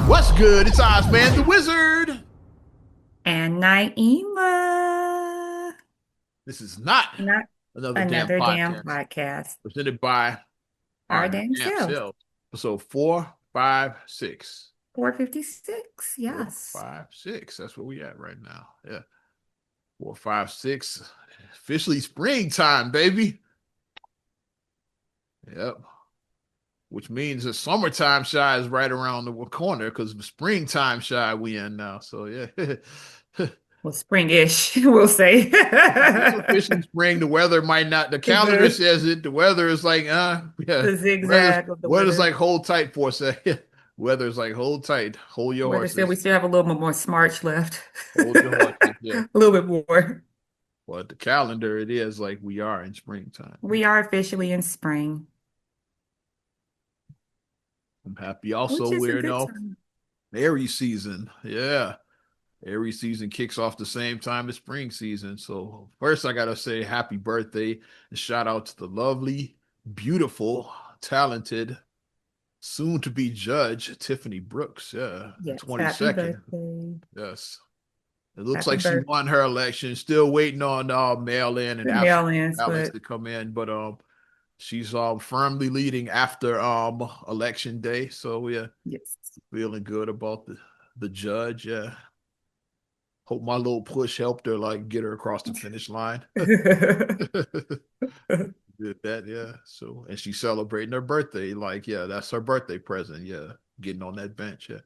What's good? It's Ozman the Wizard. And Naima. This is not Not another damn another damn podcast podcast. presented by Our our damn damn selves. selves. Episode 456. 456. Four, Yes. five, six. That's where we at right now. Yeah. 456. Officially springtime, baby. Yep. Which means the summertime shy is right around the corner because the springtime shy we in now. So yeah. Well, springish, we'll say. It's officially spring. The weather might not. The calendar the, says it. The weather is like, yeah. the Weather's zigzag of the weather's weather. like hold tight for a second. Weather's like hold tight, hold your Weather still, we horses, still have a little bit more smarch left. hold your horses. Yeah. A little bit more. But the calendar, it is like we are in springtime. We are officially in spring, I'm happy. Also, which is a we're good time. Aries season. Yeah. Aries season kicks off the same time as spring season. So first I gotta say happy birthday and shout out to the lovely, beautiful, talented, soon to be judge Tiffany Brooks. Yeah, the Yes. Happy 22nd. birthday. Yes. It looks Happy like she birthday. won her election. Still waiting on mail in and The absentee mail-ins, ballots but to come in, but she's firmly leading after election day. So yeah, yes. feeling good about the judge. Yeah. Hope my little push helped her like get her across the finish line. Did that, yeah. So and she's celebrating her birthday. Like, yeah, that's her birthday present. Yeah. Getting on that bench. Yeah.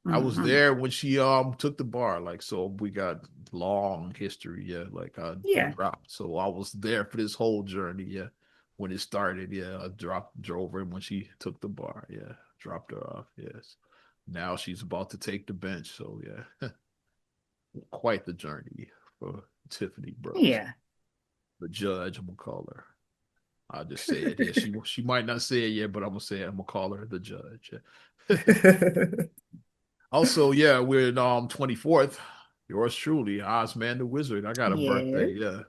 I was hmm there when she took the bar. Like, so we got long history. Yeah. Like I Yeah. dropped. So I was there for this whole journey. Yeah. When it started. Yeah. Drove her when she took the bar. Yeah. Dropped her off. Yes. Now she's about to take the bench. So yeah. Quite the journey for Tiffany Brooks. Yeah. The judge, I'm gonna call her. I'll just say it. Yeah, she might not say it yet, but I'm gonna say it. I'm gonna call her the judge. Also, yeah, we're in 24th. Yours truly, Ozman the Wizard. I got a Yeah. birthday. Yeah.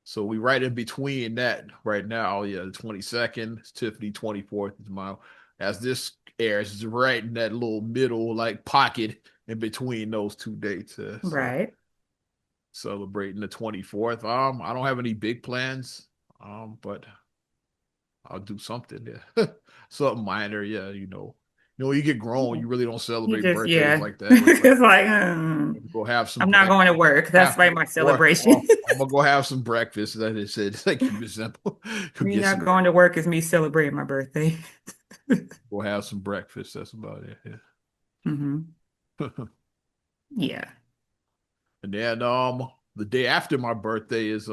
So we right in between that right now. Yeah, the 22nd, it's Tiffany 24th is my as this airs, it's right in that little middle like pocket in between those two dates. So Right. celebrating the 24th. I don't have any big plans. But I'll do something. Yeah. Something minor. Yeah, you get grown, Yeah. you really don't You celebrate just, birthdays yeah. like that. It's like It's like, go have some I'm not breakfast going to work. That's after, like my or celebration. I'm gonna go have some breakfast. That is it. Like keep it simple. Go Me get not some going to work is me celebrating my birthday. go have some breakfast. That's about it. hmm Yeah. Yeah. And then the day after my birthday is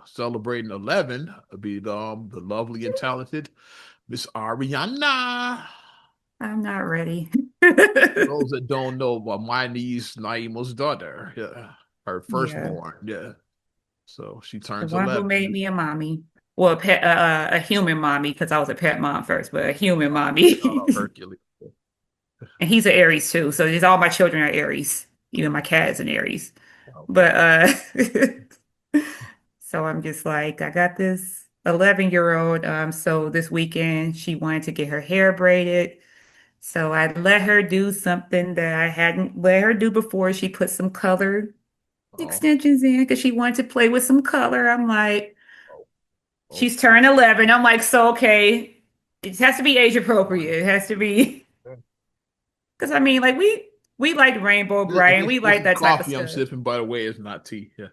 celebrating 11. It'll be the lovely and talented Miss Ariana. I'm not ready. For those that don't know, my niece Naima's daughter, yeah, her Yeah. firstborn, yeah. So she The turns one who 11. made me a mommy. Well, a human mommy, because I was a pet mom first, but a human Shout mommy. out Hercules. And he's an Aries too. So just all my children are Aries. Even my cat is an Aries. Okay. But so I'm just like, I got this 11-year-old. So this weekend she wanted to get her hair braided. So I let her do something that I hadn't let her do before. She put some color Oh, extensions in because she wanted to play with some color. I'm like, oh, oh. she's turned 11. I'm like, so okay, it has to be age appropriate. It has to be because I mean, like we like Rainbow Bright and we This like is that type of coffee I'm stuff. sipping, by the way. It's not tea. Yeah.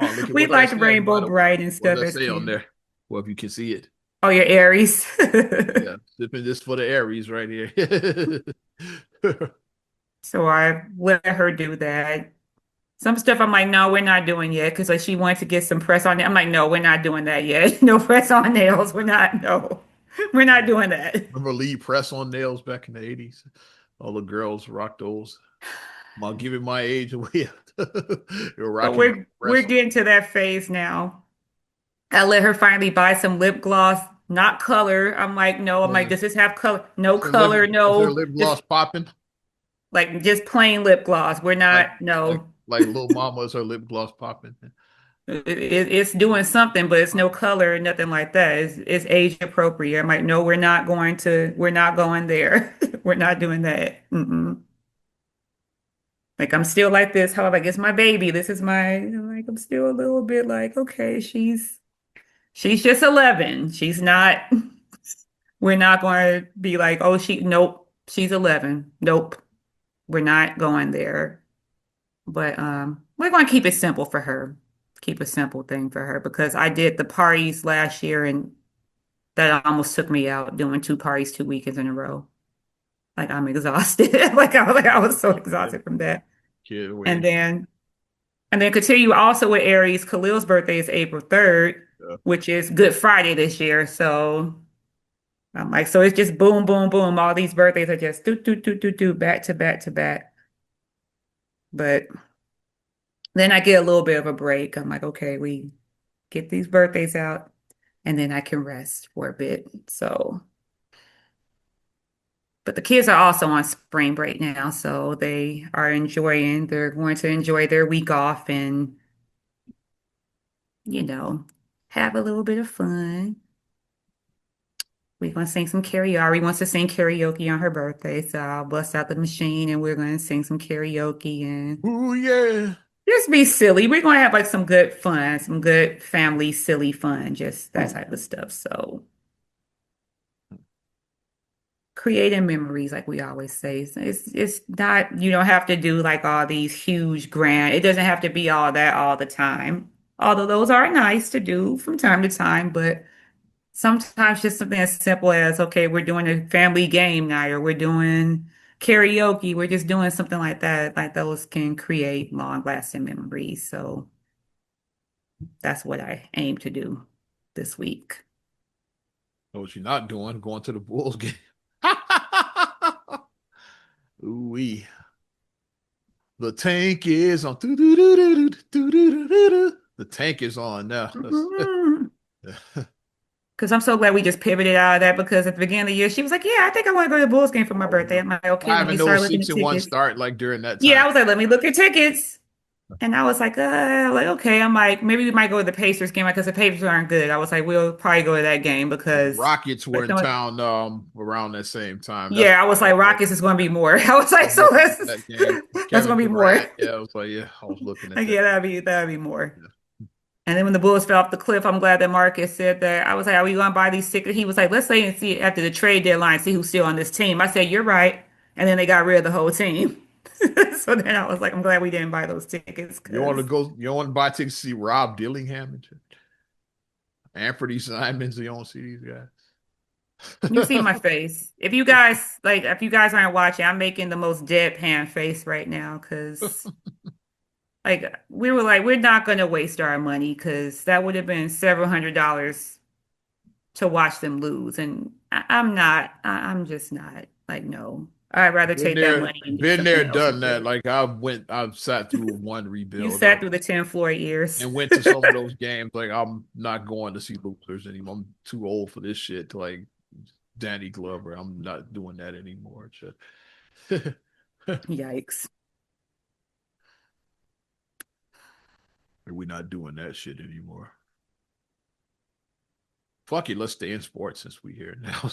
Oh, look at We what that liked says, by Rainbow the way. Bright and What stuff does as that say on kids. there? Well, if you can see it. Oh, you're Aries. Yeah, sipping this for the Aries right here. So I let her do that. Some stuff I'm like, no, we're not doing yet because like she wanted to get some press on it. I'm like, no, we're not doing that yet. No press on nails. We're not, no, we're not doing that. Remember Lee press on nails back in the 80s? All the girls rocked those. I'm giving my age away. You're So rocking the we're press on. getting to that phase now. I let her finally buy some lip gloss, not color. I'm like, no, I'm like, Yeah. does this have color? No Is her lip, color, is her no, lip just gloss popping? like just plain lip gloss. We're Like not, like no. like little mama, is her lip gloss popping? It's doing something, but it's no color, nothing like that. It's age appropriate. I'm like, no, we're not going there. We're not doing that. Mm-mm. Like I'm still like this. How like it's my baby. This is my like I'm still a little bit like, okay, she's just 11. She's not we're not going to be like, oh, nope, she's 11. Nope. We're not going there. But we're going to keep it simple for her. Keep a simple thing for her because I did the parties last year and that almost took me out doing two parties 2 weekends in a row. Like I'm exhausted. Like I was so exhausted from that. Kid And wait. then and then continue also with Aries. Khalil's birthday is April 3rd, Yeah. which is Good Friday this year. So I'm like, so it's just boom, boom, boom. All these birthdays are just do, do, do, do, do, back to back to back. But then I get a little bit of a break. I'm like, okay, we get these birthdays out and then I can rest for a bit. So, but the kids are also on spring break now. So they're going to enjoy their week off and, you know, have a little bit of fun. We're going to sing some karaoke. Ari wants to sing karaoke on her birthday. So I'll bust out the machine and we're going to sing some karaoke and Ooh yeah. just be silly. We're going to have like some good fun, some good family silly fun, just that type of stuff. So creating memories, like we always say, it's not, you don't have to do like all these huge grand, it doesn't have to be all that all the time. Although those are nice to do from time to time, but sometimes just something as simple as, okay, we're doing a family game night or we're doing karaoke, we're just doing something like that. Like those can create long-lasting memories. So that's what I aim to do this week. Know what you're not doing? Going to the Bulls game. Ooh wee. The tank is on. The tank is on now. Because I'm so glad we just pivoted out of that because at the beginning of the year, she was like, yeah, I think I want to go to the Bulls game for my Oh birthday. no. I'm like, okay, let Five me and oh start looking six at and one tickets. start like during that Yeah, time. I was like, let me look at tickets. And I was like, okay. I'm like, maybe we might go to the Pacers game because the Pacers aren't good. I was like, we'll probably go to that game The because, Rockets were but in no, town around that same time. That's yeah, I was like, Rockets is going to be more. I was I like, was so looking at that game. that's Kevin going to be more. Durant. Yeah, I was like, yeah, I was looking at Like, that. yeah, that'd be more. Yeah. And then when the Bulls fell off the cliff, I'm glad that Marcus said that. I was like, are we going to buy these tickets? He was like, let's wait and see after the trade deadline, see who's still on this team. I said, you're right. And then they got rid of the whole team. So then I was like, I'm glad we didn't buy those tickets You want to because go? You want to buy tickets to see Rob Dillingham and Anthony Simons? You don't see these you see guys. my face. If you guys aren't watching, I'm making the most deadpan face right now because like we were like, we're not going to waste our money because that would have been several $100s to watch them lose. And I'm just not like, no, I'd rather take that money and do Been something there, else done with that. it. Like I've sat through one You rebuild sat through the 10 floor years. and went to some of those games. Like I'm not going to see losers anymore. I'm too old for this shit. To like Danny Glover, I'm not doing that anymore. Yikes. We're not doing that shit anymore. Fuck it, let's stay in sports since we here now.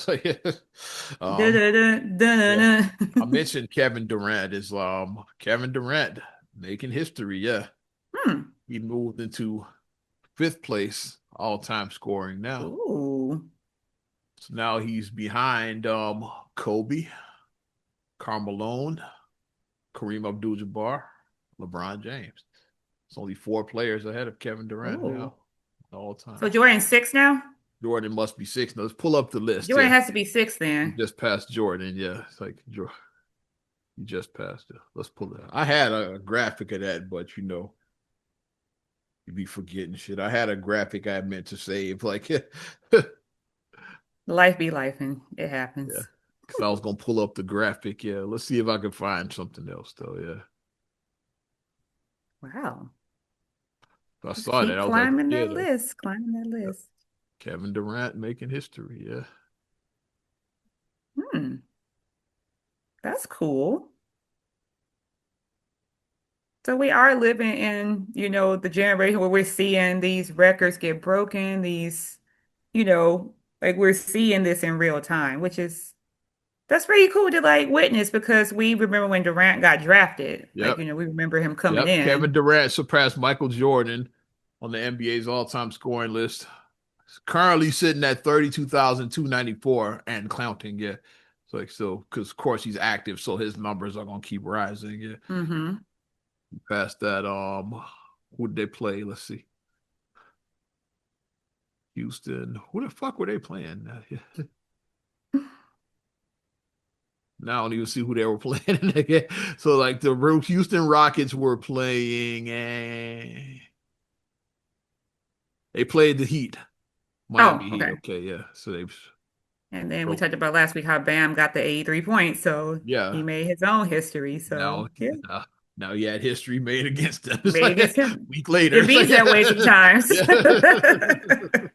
Da, um, da, da, da, da, yeah, I da. mentioned Kevin Durant is Kevin Durant making history. Yeah, Hmm. he moved into fifth place all time scoring now. Ooh. So now he's behind Kobe, Carmelo, Kareem Abdul-Jabbar, LeBron James. It's only four players ahead of Kevin Durant Ooh. now, all So time. Jordan's six now? Jordan must be six. Now let's pull up the list. Jordan Yeah, has to be six he then. just passed Jordan. Yeah, it's like he just passed it. Let's pull it. I had a graphic of that, but you be forgetting shit. I had a graphic I meant to save. Like, yeah, Life be life and it because happens. I was gonna pull up the graphic. Yeah, let's see if I can find something else though. Yeah, Wow. I Just saw that. keep I was like, climbing yeah, that list, climbing that yeah. list. Kevin Durant making history. Yeah, Hmm. That's cool. So we are living in, the generation where we're seeing these records get broken, these, you know, like we're seeing this in real time, which is That's pretty cool to like witness because we remember when Durant got drafted. Like, Yep. we remember him coming Yep. Kevin in. Durant surpassed Michael Jordan on the NBA's all-time scoring list. Currently sitting at 32,294 and counting. Yeah. It's like, so, because of course he's active, so his numbers are going to keep rising. Yeah. Mm-hmm. Past that, who did they play? Let's see. Houston. Who the fuck were they playing? Now I don't even see who they were playing. So like the Houston Rockets were playing, and they played the Heat, Oh, Miami Heat. okay. Okay, yeah. So they And then we broke. talked about last week how Bam got the 83 points, so he Yeah. made his own history. So Now, yeah, uh, now he had history made against them. It's made like a against him. week later. It It's like, beats that way sometimes. yeah.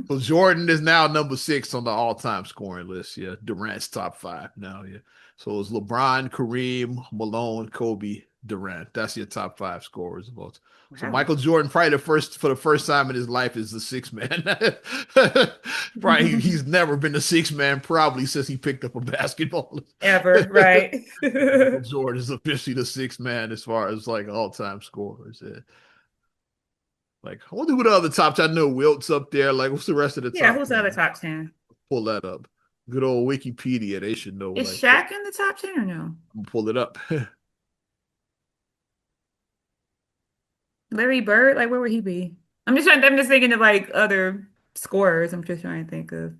So Jordan is now number 6 on the all-time scoring list. Yeah, Durant's top 5 now. Yeah, so it's LeBron, Kareem, Malone, Kobe, Durant. That's your top 5 scorers of all time. So Wow. Michael Jordan, probably for the first time in his life, is the 6th man. Probably he's never been the 6th man probably since he picked up a basketball. Ever, right? Michael Jordan is officially the 6th man as far as like all-time scorers. Yeah. Like, I wonder who the other top 10. I know Wilt's up there. Like, what's the rest of the Yeah, top who's the other 10? top 10? Pull that up. Good old Wikipedia. They should know. Is Like, Shaq in the top 10 or no? pull it up. Larry Bird, like where would he be? I'm just thinking of like other scorers. I'm just trying to think of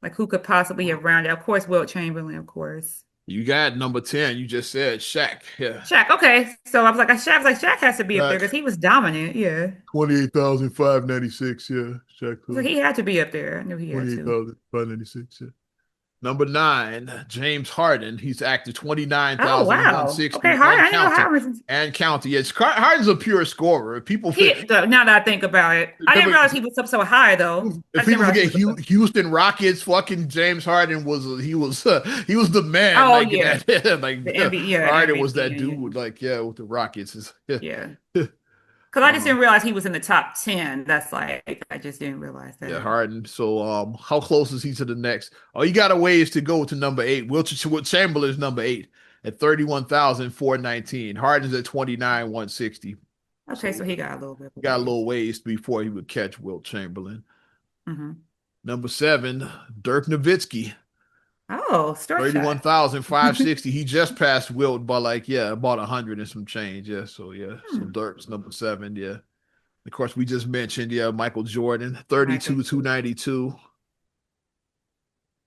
like who could possibly have rounded. Of course, Wilt Chamberlain, of course. You got number 10. You just said Shaq. Yeah. Shaq, okay. So Shaq has to be up there because Shaq, he was dominant. Yeah. 28,596. Yeah. Shaq, So he had to be up there. I knew he had to. 28,596. Yeah. Number 9, James Harden. He's active Oh, wow. 29,160 Okay, Harden. and I didn't know counting. Harden was And counting. Yes, Harden's a pure scorer. People, now that I think about it. I didn't realize he was up so high though. I if just didn't people realize he forget was up. Houston Rockets, fucking James Harden was he was the man. Oh Like yeah. that, like The MV, yeah, Harden was MVP. that Yeah. dude. Like yeah, with the Rockets. Yeah. Because I just Um, didn't realize he was in the top 10. That's like, I just didn't realize yeah, that. Harden. So how close is he to the next? Oh, you got a ways to go to number 8. Will Chamberlain's number 8 at 31,419. Harden's at 29,160. Okay, so So he got a little bit of got a ways. little ways before he would catch Wilt Chamberlain. Hmm. Number 7, Dirk Nowitzki. Oh, store shot. 31,560. He just passed Wilt by like, yeah, about 100 and some change. Yeah. So, yeah. So Hmm. Dirk's number 7. Yeah. Of course, we just mentioned, yeah, Michael Jordan, Michael 32, Jordan. 292.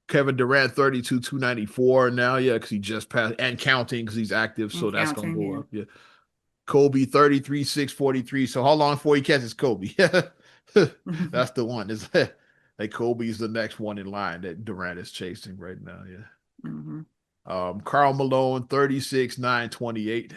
Kevin Durant, 32, 294 now. Yeah. Because he just passed and counting because he's active. So And that's going to counting, go yeah. up. Yeah. Kobe, 33, 643. So, how long before he catches Kobe? That's the one. Is like Kobe's the next one in line that Durant is chasing right now. Yeah. Hmm. Karl Malone, 36, 928.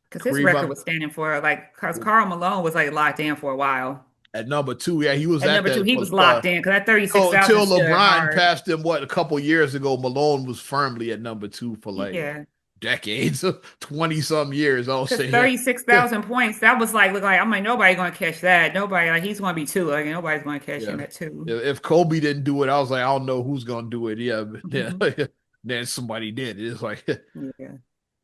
Because his Kareem record Up was standing for like, because Karl Malone was like locked in for a while. at number 2. Yeah, he was At at number two, that he was locked in because that 36,000 until stood LeBron hard. passed him, what, a couple years ago. Malone was firmly at number 2 for like Yeah. decades, 20 some years, I'll Because say. Yeah. 36,000 points, that was like, look like, I'm like, nobody going to catch that. Nobody, like, he's going to be two. Like, nobody's going to catch Yeah. him at two. If Kobe didn't do it, I was like, I don't know who's going to do it. Yeah. But Hmm. yeah. Then somebody did. It's like, Yeah.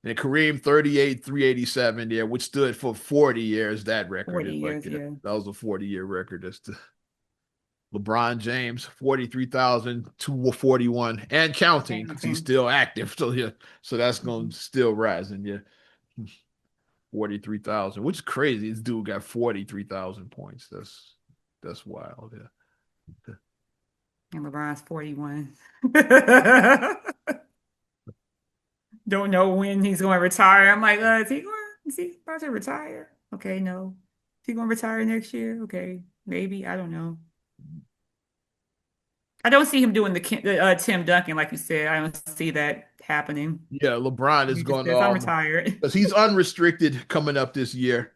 and Kareem 38, 387, yeah, which stood for 40 years. That record 40 is like, years, yeah, yeah. that was a 40-year record. That's the LeBron James, 43,241 and counting because he's Counting. still active. So yeah, so that's going to still rising. Yeah. 43,000, which is crazy. This dude got 43,000 points. That's wild. Yeah. And LeBron's 41. Don't know when he's going to retire. I'm like, is he about to retire? Okay, no. Is he going to retire next year? Okay, maybe. I don't know. I don't see him doing the Tim Duncan, like you said. I don't see that happening. Yeah, LeBron is He just going says, I'm retired. because he's unrestricted coming up this year.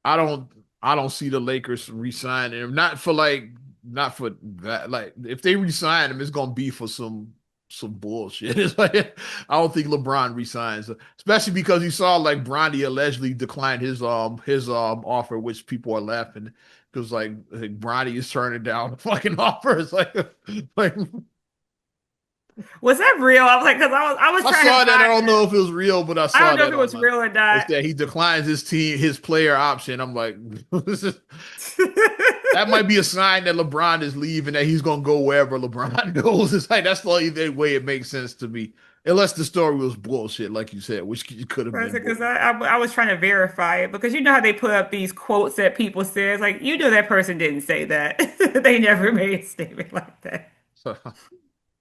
I don't I don't see the Lakers resigning him. Not for that. Like if they resign him, it's gonna be for some bullshit. It's like I don't think LeBron resigns, especially because you saw like Bronny allegedly declined his offer, which people are laughing because like Bronny is turning down the fucking offers. Like Was that real? I was like, because I was I trying saw to that. I find don't know that. if it was real, but I I saw don't know if that it was online. real or It's not. that he declines his player option. I'm like, that might be a sign that LeBron is leaving, that he's gonna go wherever LeBron goes. It's like that's the only way it makes sense to me. Unless the story was bullshit, like you said, which could have been Because bullshit. I was trying to verify it because you know how they put up these quotes that people say. It's like, you know that person didn't say that. They never made a statement like that. So,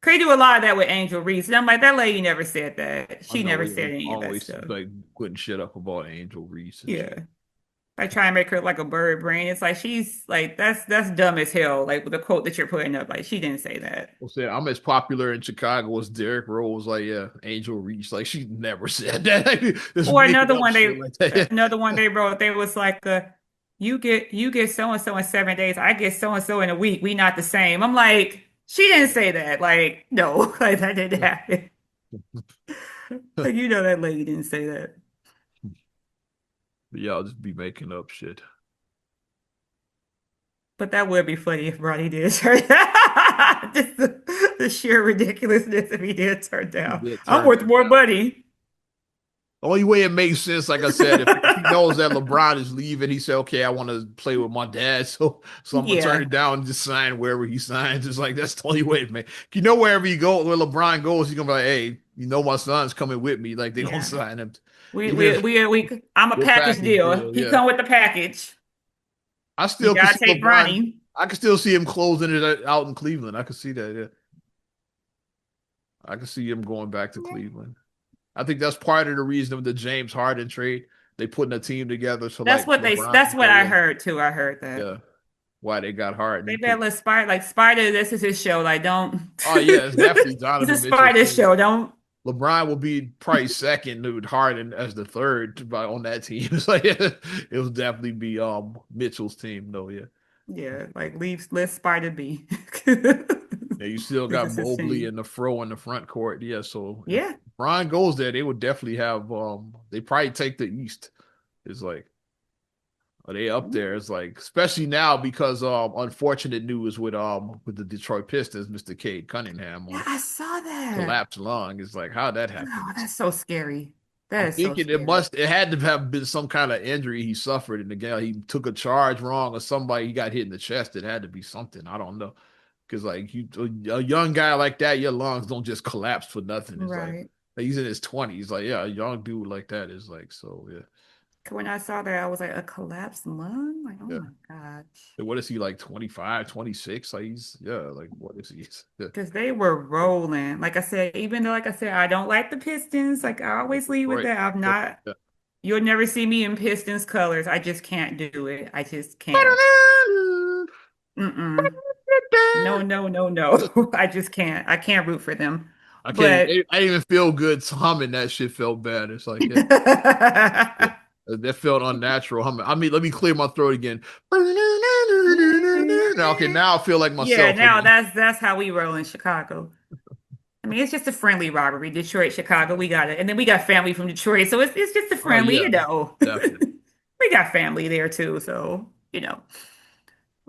They do a lot of that with Angel Reese. And I'm like, that lady never said that. I She know never they said any of that always stuff. like putting shit up about Angel Reese and shit. Yeah. I try and make her like a bird brain. It's like she's like that's dumb as hell. Like with the quote that you're putting up, like she didn't say that. I said I'm as popular in Chicago as Derrick Rose. Like, yeah, Angel Reese. Like, she never said that. Just Or making up shit like that. another one they wrote, they was like you get so and so in 7 days, I get so and so in a week. We not the same. I'm like, she didn't say that. Like, no, like that didn't happen. Like you know that lady didn't say that. But y'all just be making up shit. But that would be funny if Ronnie did turn just the sheer ridiculousness if he did turn He down. did I'm turn worth that more down. money. The only way it makes sense, like I said, if he knows that LeBron is leaving, he said, "Okay, I want to play with my dad, so I'm gonna turn Yeah. it down and just sign wherever he signs." It's like that's the only way it makes. You know, wherever you go, where LeBron goes, he's gonna be like, "Hey, you know, my son's coming with me." Like they don't Yeah. sign him, We even we if we we I'm a your package package deal. deal. He Yeah, come with the package. I You still can gotta see take LeBron. Ronnie. I can still see him closing it out in Cleveland. I can see that. Yeah, I can see him going back to Cleveland. I think that's part of the reason of the James Harden trade. They putting a team together so like LeBron That's can what go. I Yeah, heard too. I heard that. yeah. Why they got Harden They because better let Spider like Spider, this is his show. Like don't oh yeah, it's definitely It's a Donovan Mitchell's Spider team. show. Don't LeBron will be probably second with Harden as the third on that team. It's like it will definitely be Mitchell's team though. Yeah, yeah, like leave let Spider be. yeah. You still This got is his Mobley team. and the Fro in the front court. Yeah, so if Yeah. Brian goes there, they would definitely have. They probably take the East. It's like are they up there? It's like especially now because unfortunate news with the Detroit Pistons, Mr. Cade Cunningham Yeah, on I saw that. collapsed lung. It's like how that happened. Oh, that's so scary. That I'm is so thinking scary. it had to have been some kind of injury he suffered in the game. He took a charge wrong or somebody he got hit in the chest. It had to be something. I don't know. Because like a young guy like that, your lungs don't just collapse for nothing. It's Right. like he's in his 20s. Like, yeah, a young dude like that is like so yeah. When I saw that, I was like, a collapsed lung? Like, oh Yeah. my gosh. And what is he like 25, 26? Like he's yeah, like what is he? Yeah. Because they were rolling. Like I said, even though, like I said, I don't like the Pistons. Like I always leave with Detroit. that. I'm not, Yeah. you'll never see me in Pistons colors. I just can't do it. I just can't. Mm-mm. No, no, no, no. I just can't. I can't root for them. I can't But even, I didn't even feel good humming that shit felt bad. It's like yeah. Yeah. That felt unnatural. I mean, let me clear my throat again. Now, okay, now I feel like yeah, myself now again. that's how we roll in Chicago. I mean, it's just a friendly rivalry. Detroit, Chicago, we got it. And then we got family from Detroit. So it's just a Oh friendly, yeah, you know. definitely. We got family there too, so you know.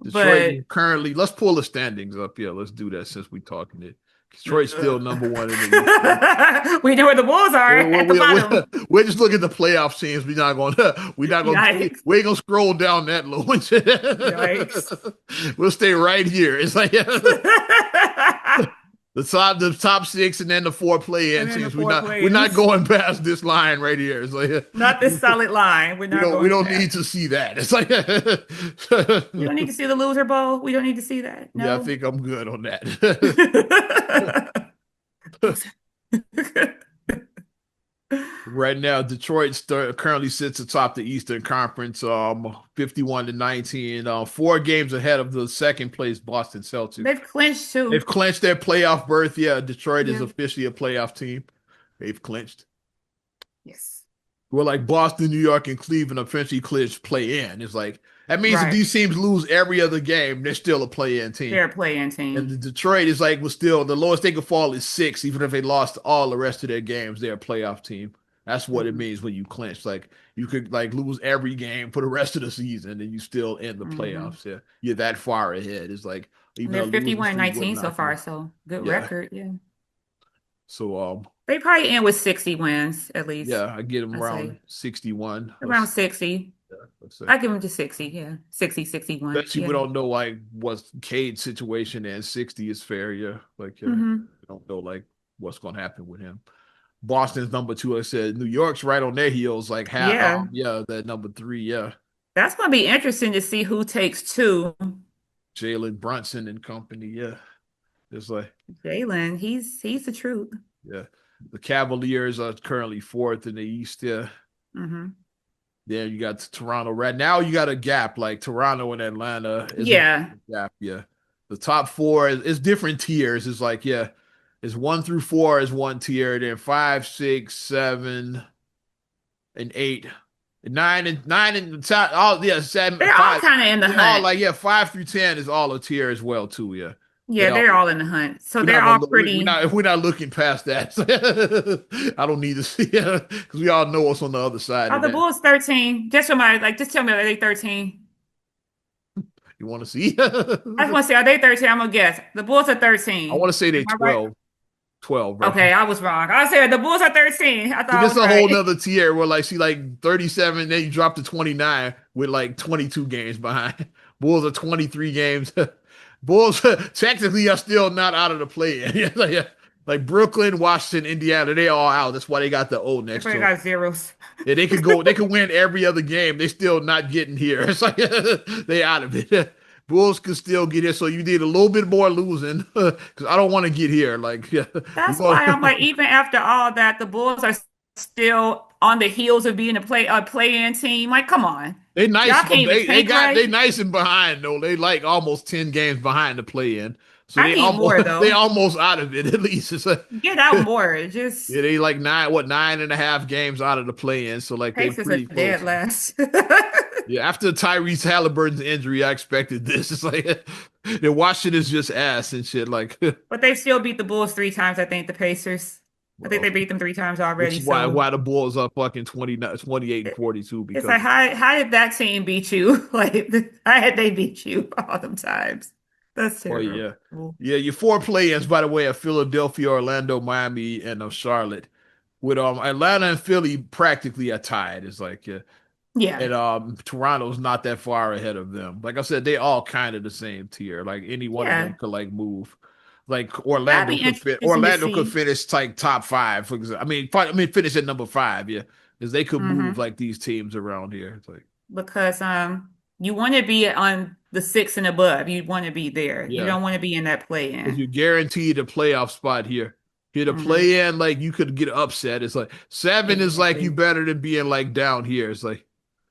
Detroit But currently. Let's pull the standings up. Yeah, let's do that since we talking it. Detroit's still number one in the East. we know where the Bulls are We're, at the we're, we're, bottom. we're just looking at the playoff teams. We're not going. We're not going. Yikes. We ain't gonna scroll down that low. Yikes. We'll stay right here. It's like the top six, and then the four play-in And then the teams. four We're not players. going past this line right here. It's like Not this solid line. We're not we going don't past. need to see that. It's like We don't need to see the loser bowl. We don't need to see that. yeah, I No. think I'm good on that. Right now, Detroit currently sits atop the Eastern Conference, 51-19, 4 games ahead of the second place Boston Celtics. They've clinched too. They've clinched their playoff berth. Yeah, Detroit is Yeah. officially a playoff team. They've clinched. Yes. Well, like Boston, New York, and Cleveland eventually clinched play in. It's like that means if Right. these teams lose every other game, they're still a play in team. They're a play-in And team. the Detroit was still the lowest they could fall is 6, even if they lost all the rest of their games. They're a playoff team. That's what it Hmm. means when you clinch. Like you could like lose every game for the rest of the season and you still end the Hmm. playoffs. Yeah. You're that far ahead. It's like And even they're a losing 51 and streak wouldn't 19 so knock you. far, so good Yeah. record. Yeah. So They probably end with 60 wins at least, yeah, I get them I'd around say. 61. Around 60. Let's say. I give them to 60, yeah. 60, 61. Especially Yeah. we don't know like what's Cade's situation and 60 is fair, yeah. Like Hmm. we don't know like what's gonna happen with him. Boston's number two. I said New York's right on their heels, like Yeah. yeah, that number three, yeah. That's gonna be interesting to see who takes two. Jalen Brunson and company, yeah. It's like Jalen, he's the truth. yeah. The Cavaliers are currently fourth in the East, yeah. Hmm. Then you got Toronto. Right now you got a gap, like Toronto and Atlanta is a Yeah. gap, yeah. The top four is different tiers. It's like, yeah, it's 1 through 4 is one tier, then 5, 6, 7, and 8. Nine and the top, all yeah, seven, They're all five. kind of in the They all hunt. like yeah, 5 through 10 is all a tier as well too. Yeah, they Yeah, all. they're all in the hunt. So We're they're not all gonna look. pretty. We're not looking past that. I don't need to see it because we all know what's on the other side Are of the that. Bulls 13? Just somebody like just tell me are they 13? You want to see? I just want to say, are they 13? I'm gonna guess. The Bulls are I want 13. to say Am they I right? 12, right? Okay, I was wrong. I said the Bulls are 13. I thought See, I this is was a whole right. nother tier where like see like 37, then you drop to 29 with like 22 games behind. Bulls are 23 games. Bulls technically are still not out of the play. like Brooklyn, Washington, Indiana, they all out. That's why they got the O They next probably to them. got zeros. Yeah, they could win every other game. They still not getting here. It's like they out of it. Bulls could still get here, so you need a little bit more losing because I don't want to get here. Like, yeah, we That's go. why I'm like, even after all that, the Bulls are still on the heels of being a play-in team. Like, come on, They nice, y'all but can't even tank they right. nice and behind though. They like almost 10 games behind the play in, so I need more they though. almost out of it at least. It's like Get out more. yeah, Just they like 9.5 games out of the play in, so like they Pacers are pretty dead close. last. Yeah, after Tyrese Halliburton's injury, I expected this. It's like the Washington's just ass and shit. Like, But they still beat the Bulls 3 times, I think, the Pacers. I think well, they beat them 3 times which already. is So why the Bulls are fucking 28 and it, 42 it's because like how did that team beat you? Like how had they beat you all them times? That's well, terrible. yeah. Yeah, your four play-ins, by the way, are Philadelphia, Orlando, Miami, and Charlotte. With Atlanta and Philly practically are tied. It's like yeah. Yeah. And Toronto's not that far ahead of them. Like I said, they all kind of the same tier. Like any one of them Yeah. could like move. Like That'd be interesting to Orlando could see. finish like top five, for example. Finish at number five, yeah. Because they could move Hmm. like these teams around here. It's like, Because you want to be on the 6 and above. You want to be there. You yeah. don't want to be in that Because play-in. you're guaranteed a playoff spot here. Here to Hmm. play in, like you could get upset. It's like 7 is like you Exactly. better than being like down here. It's like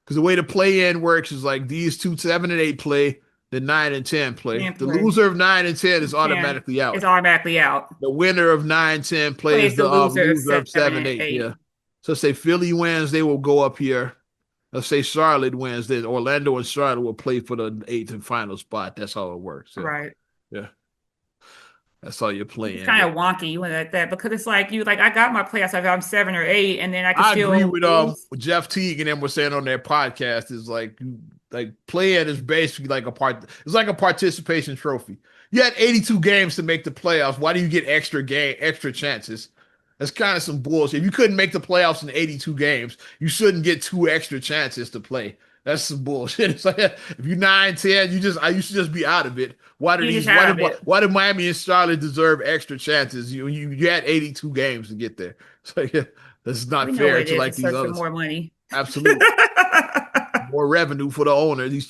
because the way the play in works is like these two, 7 and 8 play, the 9 and 10 play. Can't The play. loser of 9 and 10 is 10 automatically is out. automatically out. The winner of 9-10 plays Plays the the loser of loser of 7 seven, and eight. 8. Yeah. So say Philly wins, they will go up here. Let's say Charlotte wins, then Orlando and Charlotte will play for the eighth and final spot. That's how it works. Yeah. Right. Yeah. That's how you're It's playing. kind of wonky you like that because it's like you like I got my playoffs if I'm 7 or 8 and then I can I agree still with lose. Jeff Teague and them were saying on their podcast is like playing is basically like it's like a participation trophy. You had 82 games to make the playoffs. Why do you get extra chances? That's kind of some bullshit. If you couldn't make the playoffs in 82 games, you shouldn't get 2 extra chances to play. That's some bullshit. It's like if you're 9-10, you should just be out of it. You just have it. Why did Miami and Charlotte deserve extra chances? You had 82 games to get there. It's like that's not We know what fair it to is. like It's these search for others. more money. Absolutely. More revenue for the owner. These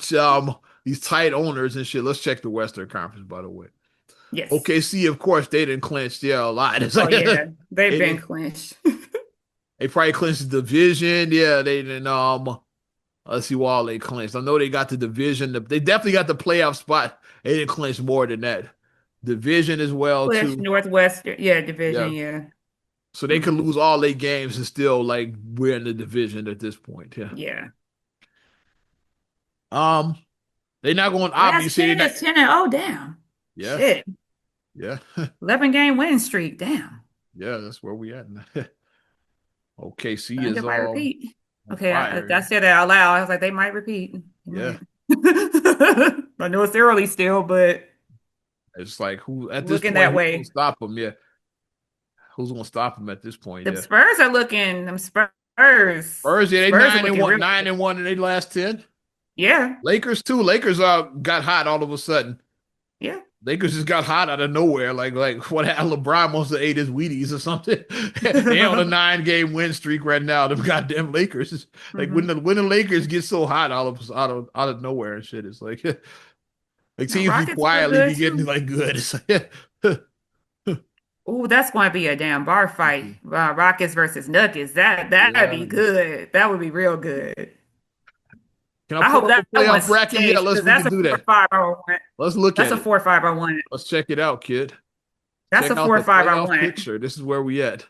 tight owners and shit. Let's check the Western Conference, by the way. Yes. OKC, of course, they didn't clinch. Yeah, a lot. It's Oh like yeah. They've they been didn't. clinched. They probably clinched the division. Yeah, they didn't. Let's see what all they clinched. I know they got the division. They definitely got the playoff spot. They didn't clinch more than that. Division as well Clinched too. Northwest, yeah, Yeah. division, yeah. So they could Hmm. lose all their games and still like we're in the division at this point. Yeah. Yeah. Um, they're not going Last obviously they're 10 not. is 10 and oh damn. Yeah. Shit. Yeah. 11 game winning streak. Damn. Yeah, that's where we at. OKC is Thunder might repeat. on Okay, I fire. said that out loud. I was like, they might repeat. They Yeah. might. I know it's early still, but It's like who at this looking point that who's gonna way. stop them? Yeah. Who's gonna stop them at this point? The Yeah. Spurs are looking, them Spurs. Spurs, yeah, they Spurs are looking real nine good. and one in their last 10. Yeah, Lakers too. Lakers got hot all of a sudden. yeah. Lakers just got hot out of nowhere. Like what happened? LeBron must have ate his Wheaties or something. They on a 9-game win streak right now. Them goddamn Lakers. Like Hmm. when the Lakers get so hot out of nowhere and shit. It's like like Now teams be Rockets look quietly good be getting too. like good. It's like, Oh, that's going to be a damn bar fight. Rockets versus Nuggets. That'd yeah. be good. That would be real good. Can I I pull hope up that a playoff one's bracket? Yeah, staged let's because we that's can a do four that. five I want. Let's look That's at a it. 4-5 I want. Let's check it out, kid. That's Check a out four the five I playoff want. picture. This is where we at.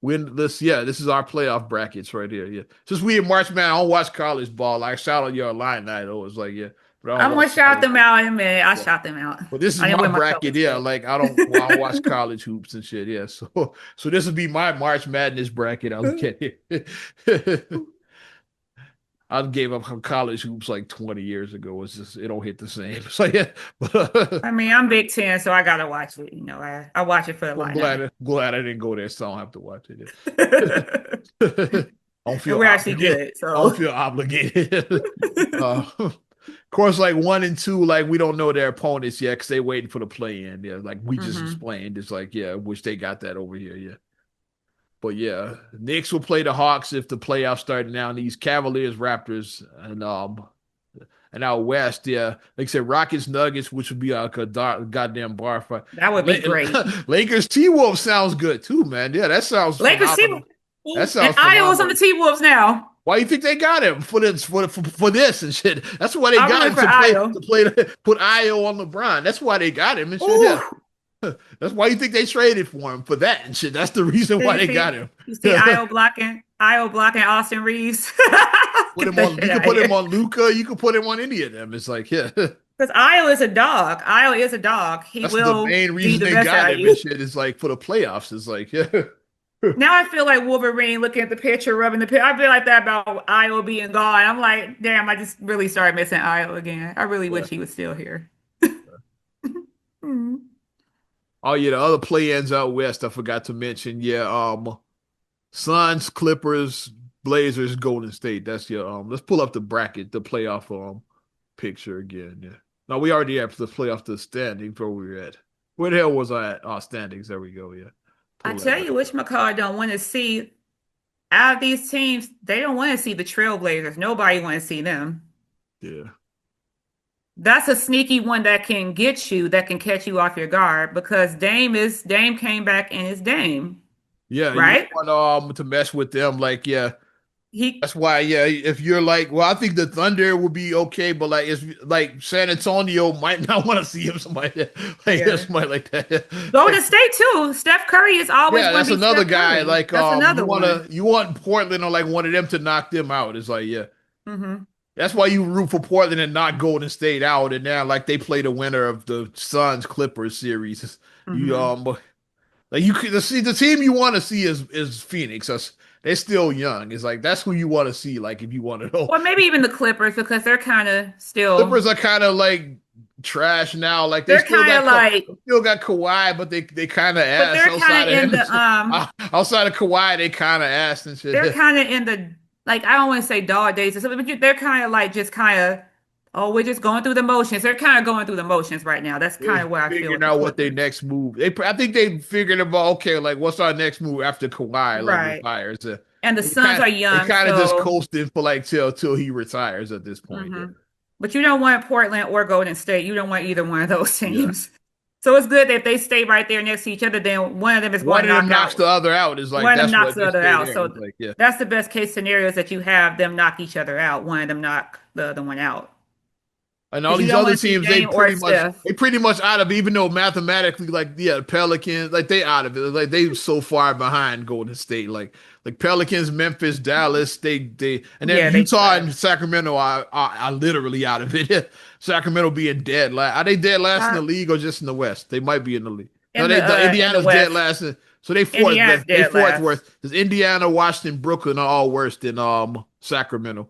This is our playoff brackets right here. Yeah. Since we in March, man, I don't watch college ball. Like shout out your line night. It was like, yeah. But I don't I'm gonna watch shout college. them out in a minute. I Yeah. shot them out. But this is I didn't my wear my bracket, colors yeah. yet. Like I don't watch college hoops and shit. Yeah. So this would be my March Madness bracket. I look at it. I gave up on college hoops like 20 years ago. It's just it don't hit the same. So yeah. I mean, I'm Big Ten, so I gotta watch it. You know, I watch it for the Well, I'm lineup. glad I didn't go there, so I don't have to watch it. And I don't feel we're actually obligated. good. I don't So feel obligated. Of course, like 1 and 2, like we don't know their opponents yet because they waiting for the play in. Yeah, like we just hmm. explained. It's like, yeah, I wish they got that over here. Yeah. But yeah, Knicks will play the Hawks if the playoffs start now. These Cavaliers, Raptors, and out west, yeah, like I said, Rockets, Nuggets, which would be like a goddamn bar fight. That would be great. Lakers, T Wolves sounds good too, man. Yeah, that sounds Lakers T phenomenal. That and sounds Iowa's on phenomenal. the T Wolves now. Why you think they got him for this for this and shit? That's why they I'm got rooting him for Io. to play put Io on LeBron. That's why they got him and shit. Ooh, Yeah, that's why you think they traded for him for that and shit. That's the reason why you they got see, him. you see Io blocking Austin Reeves. Put Get him that on. shit You can out of put him here. on Luca. You can put him on any of them. It's like, yeah, Because Io is a dog. Io is a dog. He that's the will main beat reason the they best got out of him and you. shit. Is like for the playoffs. It's like, yeah, Now I feel like Wolverine looking at the picture, rubbing the picture. I feel like that about Io being gone. I'm like, damn, I just really started missing Io again. I really yeah. wish he was still here. Hmm. Oh yeah, the other play-ins out west. I forgot to mention. Yeah, Suns, Clippers, Blazers, Golden State. That's your Let's pull up the bracket, the playoff picture again. Yeah. No, we already have to play off the standings where we were at. Where the hell was I at? Oh, standings. There we go. Yeah. I Pull that tell back you, which up. McCall don't want to see out of these teams. They don't want to see the Trailblazers. Nobody want to see them. Yeah. That's a sneaky one that can get you, that can catch you off your guard because Dame came back and is Dame, Yeah, you right? don't want to mess with them. Like, yeah, He that's why, yeah, if you're like, well, I think the Thunder will be okay, but like it's like San Antonio might not want to see him somebody like yeah. somebody like that. Golden State too. Steph Curry is always Yeah, going that's to be another Steph guy. Curry. Like That's another one. you want Portland or like one of them to knock them out. It's like, yeah. Hmm. That's why you root for Portland and not Golden State out. And now like they play the winner of the Suns Clippers series. You Hmm. like you could see the team you want to see is Phoenix. They're still young. It's like that's who you want to see. Like if you want to know, Or maybe even the Clippers because they're kind of still Clippers are kind of like trash now. Like they they're kind of like still got Kawhi, but they kind of but ass they're kind outside of of in him. the Outside of Kawhi, they kind of ass and they're shit. kind of in the like I don't want to say dog days or something, but they're kind of like just kind of oh we're just going through the motions. They're kind of going through the motions right now. That's kind They're of where I feel figuring with the out what their Clippers. next move. I think they figured about okay, like what's our next move after Kawhi like Right. retires. And the Suns are They young, kind of just so coasting for like till he retires at this point. Yeah, hmm. But you don't want Portland or Golden State. You don't want either one of those yeah. teams. So it's good that if they stay right there next to each other, then one of them is going One to of them knock knocks out. the other out. Is like One of them that's knocks what the they other stay out. there. It's So like yeah. that's the best case scenarios that you have them knock each other out. One of them knock the other one out. And all Because you these don't other want to see teams, Dame or Steph. they pretty much out of it, even though mathematically, like yeah, Pelicans, like they out of it. Like they so far behind Golden State. Like Pelicans, Memphis, Dallas, they and then Yeah, they Utah trash. and Sacramento are literally out of it. Sacramento being dead. Like are they dead last in Uh, the league or just in the West? They might be in the league. No, in the the Indiana's dead West. last. So they fourth. Indiana's They dead fourth last. worst. Because Indiana, Washington, Brooklyn are all worse than Sacramento.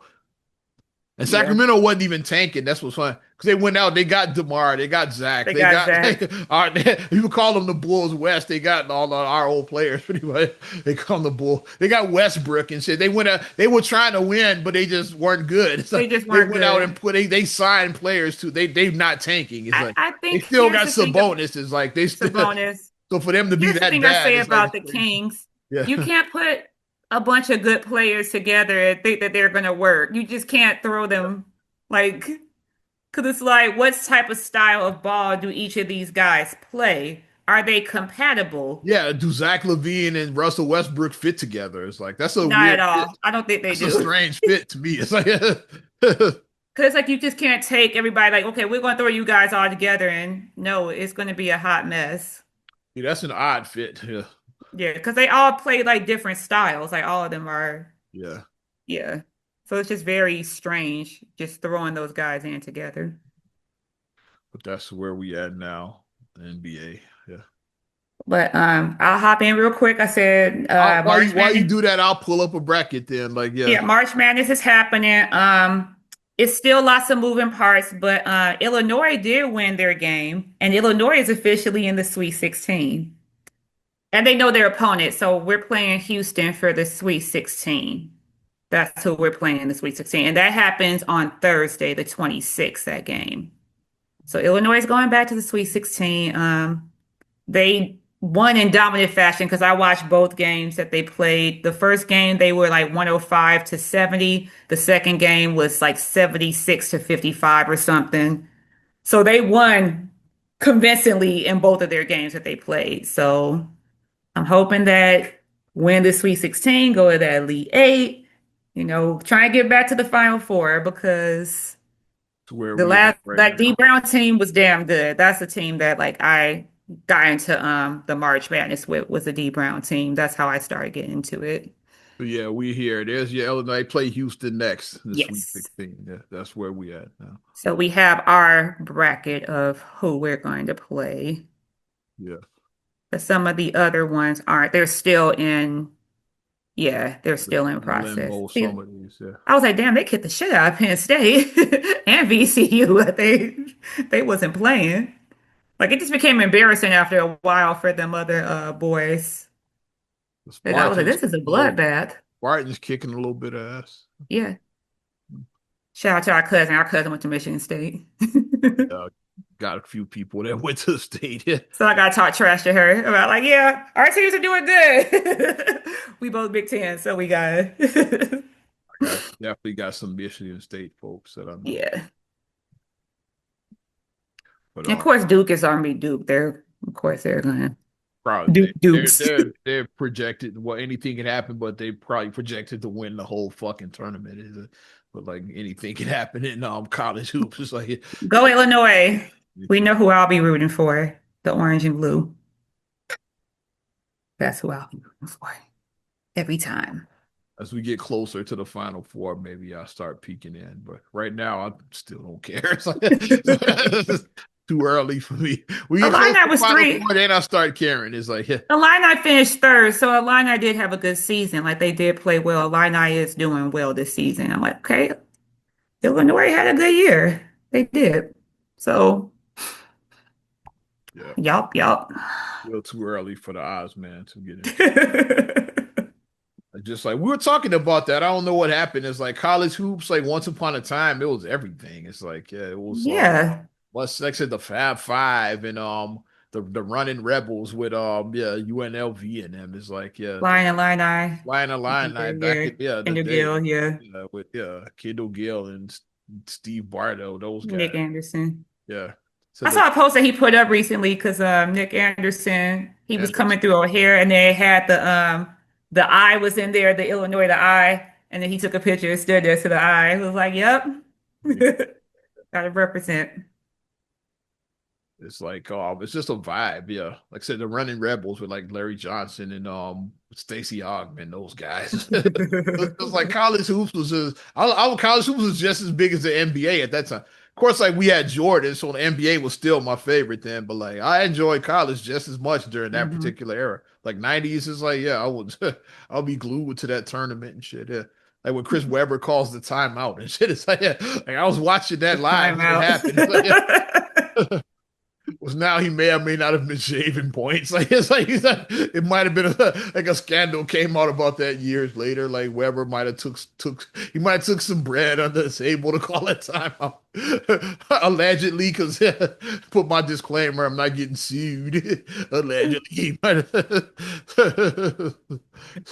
And Yeah, Sacramento wasn't even tanking. That's what's fun. Because they went out, they got DeMar, they got Zach, they they got got Zach. you call them the Bulls West. They got all our old players pretty much. They call them the Bull. They got Westbrook and shit. They went out, they were trying to win, but they just weren't good. It's They like just they weren't went out good. and they signed players too. They not tanking. It's like I they think still here's got the thing. Sabonis. It's like they still Sabonis. so for them to be Here's the that thing I bad, say it's like about it's the crazy. Kings. Yeah. You can't put a bunch of good players together and think that they're going to work. You just can't throw them like, because it's like, what type of style of ball do each of these guys play? Are they compatible? Yeah, do Zach Levine and Russell Westbrook fit together? It's like that's a Not at weird fit. all. I don't think they That's a do. strange fit to me. It's like Because like you just can't take everybody like, okay, we're going to throw you guys all together and no, it's going to be a hot mess. yeah, that's an odd fit. Yeah, Yeah, because they all play like different styles. Like all of them are, yeah, yeah. So it's just very strange just throwing those guys in together. but that's where we at now, the NBA. Yeah. But I'll hop in real quick. I said March While you Madness. do that, I'll pull up a bracket then. Like, yeah, Yeah, March Madness is happening. It's still lots of moving parts, but Illinois did win their game, and Illinois is officially in the Sweet 16. And they know their opponent, so we're playing Houston for the Sweet 16. That's who we're playing in the Sweet 16. And that happens on Thursday, the 26th, that game. So Illinois is going back to the Sweet 16. They won in dominant fashion because I watched both games that they played. The first game, they were like 105 to 70. The second game was like 76 to 55 or something. So they won convincingly in both of their games that they played. So I'm hoping that win the Sweet 16, go to that Elite Eight, try and get back to the Final Four because to where the we at last right that D now. Brown team was damn good. That's the team that like I got into the March Madness with was the D Brown team. That's how I started getting into it. So yeah, we here. There's your Illinois play Houston next in the Sweet Yes. 16. Yeah, that's where we at now. So we have our bracket of who we're going to play. Yeah, But some of the other ones aren't. They're still in, yeah, they're still in process. limbo. See, Some of these. Yeah. I was like, damn, they kicked the shit out of Penn State and VCU. They wasn't playing. Like it just became embarrassing after a while for them other boys. The Like I was like, Spartans, this is a little bloodbath. Spartans kicking a little bit of ass. Yeah. Shout out to our cousin. Our cousin went to Michigan State. Uh, got a few people that went to the state. Yeah. So I gotta talk trash to her about like, yeah, our teams are doing good. We both Big Ten, so we got it. Definitely got some Michigan State folks that I know. Yeah. But And of course, Duke is gonna be Duke. Of course, they're gonna Duke probably Dukes. they're projected. Well, anything can happen, but they probably projected to win the whole fucking tournament. But like anything can happen in college hoops. It's like Go Illinois. We know who I'll be rooting for. The orange and blue. That's who I'll be rooting for every time. as we get closer to the Final Four, maybe I'll start peeking in. But right now, I still don't care. It's like, too early for me. We get close to Illini the was Final three. Four, then I start caring. It's like, yeah, Illini finished third, so Illini did have a good season. Like they did play well. Illini is doing well this season. I'm like, okay, Illinois had a good year. They did. So, yeah, yup. still too early for the odds, man, to get in. Just like we were talking about that. I don't know what happened. It's like college hoops, like once upon a time, it was everything. It's like, yeah, it was Yeah. what's next to the Fab Five and the running rebels with yeah, UNLV and them. It's like, yeah, Lion Illini. Lion Illini back Yeah. in And the the day. Gill, yeah. With Kendall Gill and Steve Bardo, those guys. Nick Anderson. Yeah. So I saw a post that he put up recently because Nick Anderson, he was Anderson. coming through O'Hare and they had the eye was in there, the Illinois, the eye, and then he took a picture and stood there to the eye. It was like, yep. Gotta represent. It's like it's just a vibe, yeah. Like I said, the running rebels with like Larry Johnson and Stacey Ogman, those guys. It was like college hoops was just college hoops was just as big as the NBA at that time. Of course, like we had Jordan, so the NBA was still my favorite then, but like I enjoyed college just as much during that Mhm. particular era. like 90s is like, yeah, I would I'll be glued to that tournament and shit. Yeah. Like when Chris Webber calls the timeout and shit. It's like, yeah, like I was watching that live when it Timeout. happened. It's like, yeah. Was now he may or may not have been shaving points. Like it's like it might have been like a scandal came out about that years later. Like Weber might have took he might have took some bread under the table to call that time out. Allegedly, because put my disclaimer, I'm not getting sued. Allegedly, he might have.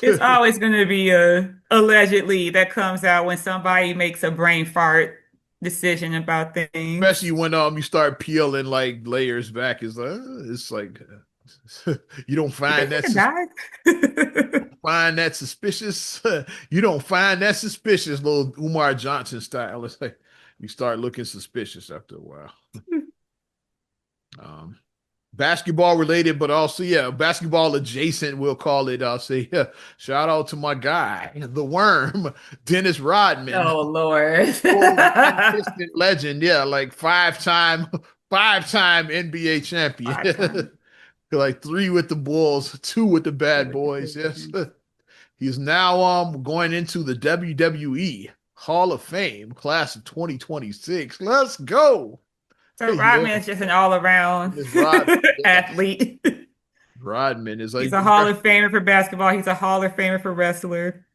It's always going to be a allegedly that comes out when somebody makes a brain fart decision about things. Especially when you start peeling like layers back, it's like you don't You find think he that could die? find that suspicious. You don't find that suspicious, little Umar Johnson style. It's like you start looking suspicious after a while. Um, Basketball related, but also yeah, basketball adjacent. We'll call it. I'll say yeah. Shout out to my guy, the Worm, Dennis Rodman, Oh Lord. consistent legend. Yeah, like five-time NBA Five champion. times. Like three with the Bulls, two with the Bad Boys. Yes, he's now going into the WWE Hall of Fame class of 2026. Let's go. So Yeah, Rodman is just an all-around it's Rodman. Yeah. athlete. Rodman is He's like a Hall of Famer for basketball. He's a Hall of Famer for wrestler.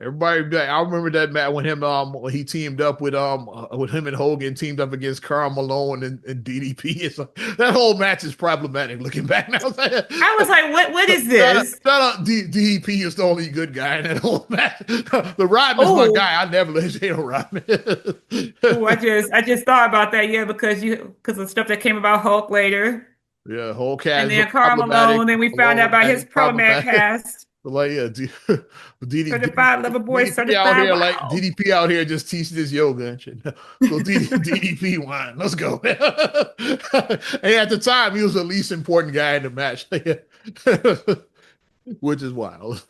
everybody. I remember that match when he teamed up with him and Hogan teamed up against Karl Malone and DDP. It's like, that whole match is problematic looking back now. I was like, what is this? Shout out DDP is the only good guy in that whole match. The Rodman's my Oh, guy. I never let you know Rodman. oh, I just thought about that, yeah, because of stuff that came about Hulk later. Yeah, whole And cast is then Karl problematic. Malone, then we found out Malone about match is his pro-man problematic. cast. Like yeah, Certified Lover Boy, DDP out certified. here like Wow. DDP out here just teaching this yoga and shit. So DDP wine, let's go. And at the time, he was the least important guy in the match, which is wild.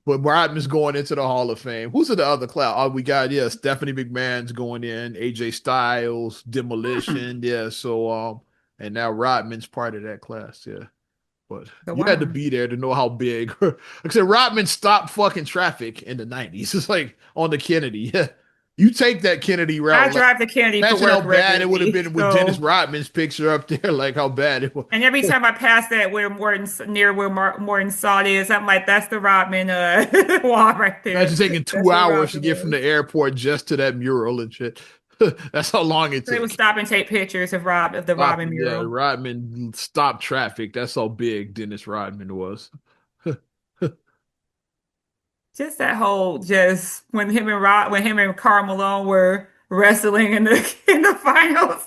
But Rodman's going into the Hall of Fame. Who's in the other cloud? Oh, we got Stephanie McMahon's going in, AJ Styles, Hmm. Demolition, yeah. So and now Rodman's part of that class, yeah. But So you had to wow. be there to know how big. Like I said, Rodman stopped fucking traffic in the 90s. It's like on the Kennedy. Yeah. You take that Kennedy I route. Like, drive to Kennedy for imagine how work bad it would have regularly. been with Dennis So, Rodman's picture up there, like how bad it was. and every time I pass that near where Morton Salt is, I'm like, that's the Rodman wall right Imagine there. taking That's two where hours to Rodman get from the was. airport just to that mural and shit. That's how long it So they would took. stop and take pictures of the Stop, Rodman yeah, mural. Rodman stopped traffic. That's how big Dennis Rodman was. Just that whole just when him and Karl Malone were wrestling in the in the finals.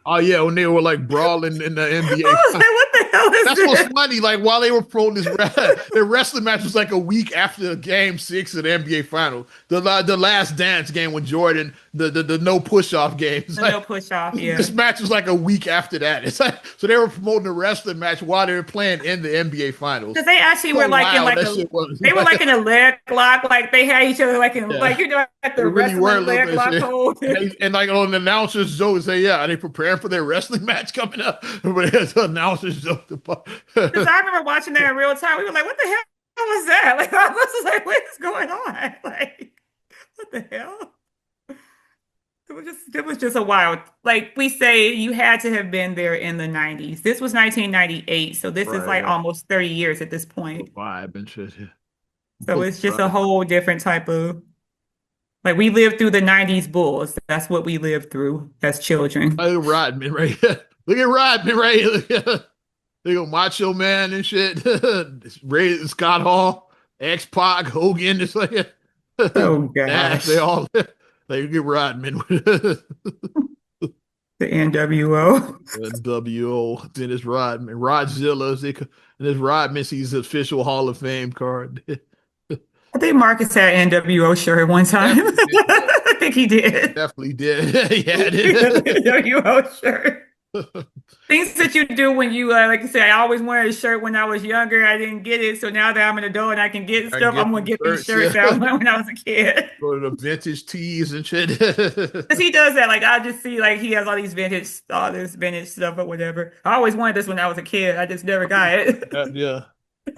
Oh yeah, when they were like brawling in the I NBA. was like, what the hell is That's what's this? funny. Like while they were throwing their wrestling match was like a week after Game 6 of the NBA Finals, the last dance game with Jordan, the no push off game. It's The no like push off, this yeah. match was like a week after that. It's like so they were promoting the wrestling match while they were playing in the NBA Finals. Because they actually So were like in wild like that a shit was. they were like in a leg lock, like they had each other like in Yeah, like they the really were a wrestling little leg bit. lock Shit. hold. And like on the announcers, Joe would say, "Yeah, are they preparing for their wrestling match coming up?" But the announcers, Joe, Because I remember watching that in real time. We were like, what the hell was that? Like I was like, what is going on? Like, what the hell? It was just a wild, like we say, you had to have been there in the 90s. This was 1998, so this is right, like right. almost 30 years at this The point. vibe and shit. Yeah. So it's just a whole different type of like we lived through the 90s Bulls. That's what we lived through as children. Look at Rodman right here. Look at Rodman right here. Look at Macho Man and shit. Ray Scott Hall, X Pac, Hogan. It's like Oh Nash. They gosh, all they get Rodman. the NWO. WO Dennis Rodman, Rodzilla. And this Rodman sees his official Hall of Fame card. I think Marcus had NWO shirt one time. Definitely did. I think he did. Definitely did. Yeah, He had it the is. NWO shirt. Things that you do when you, like you said, I always wanted a shirt when I was younger. I didn't get it. So now that I'm an adult and I can get I can stuff, I'm get going some to get these shirts, yeah. shirts that I wanted when I was a kid. Go to the vintage tees and shit. Because he does that. Like, I just see, like, he has all this vintage stuff or whatever. I always wanted this when I was a kid. I just never got it. Yeah.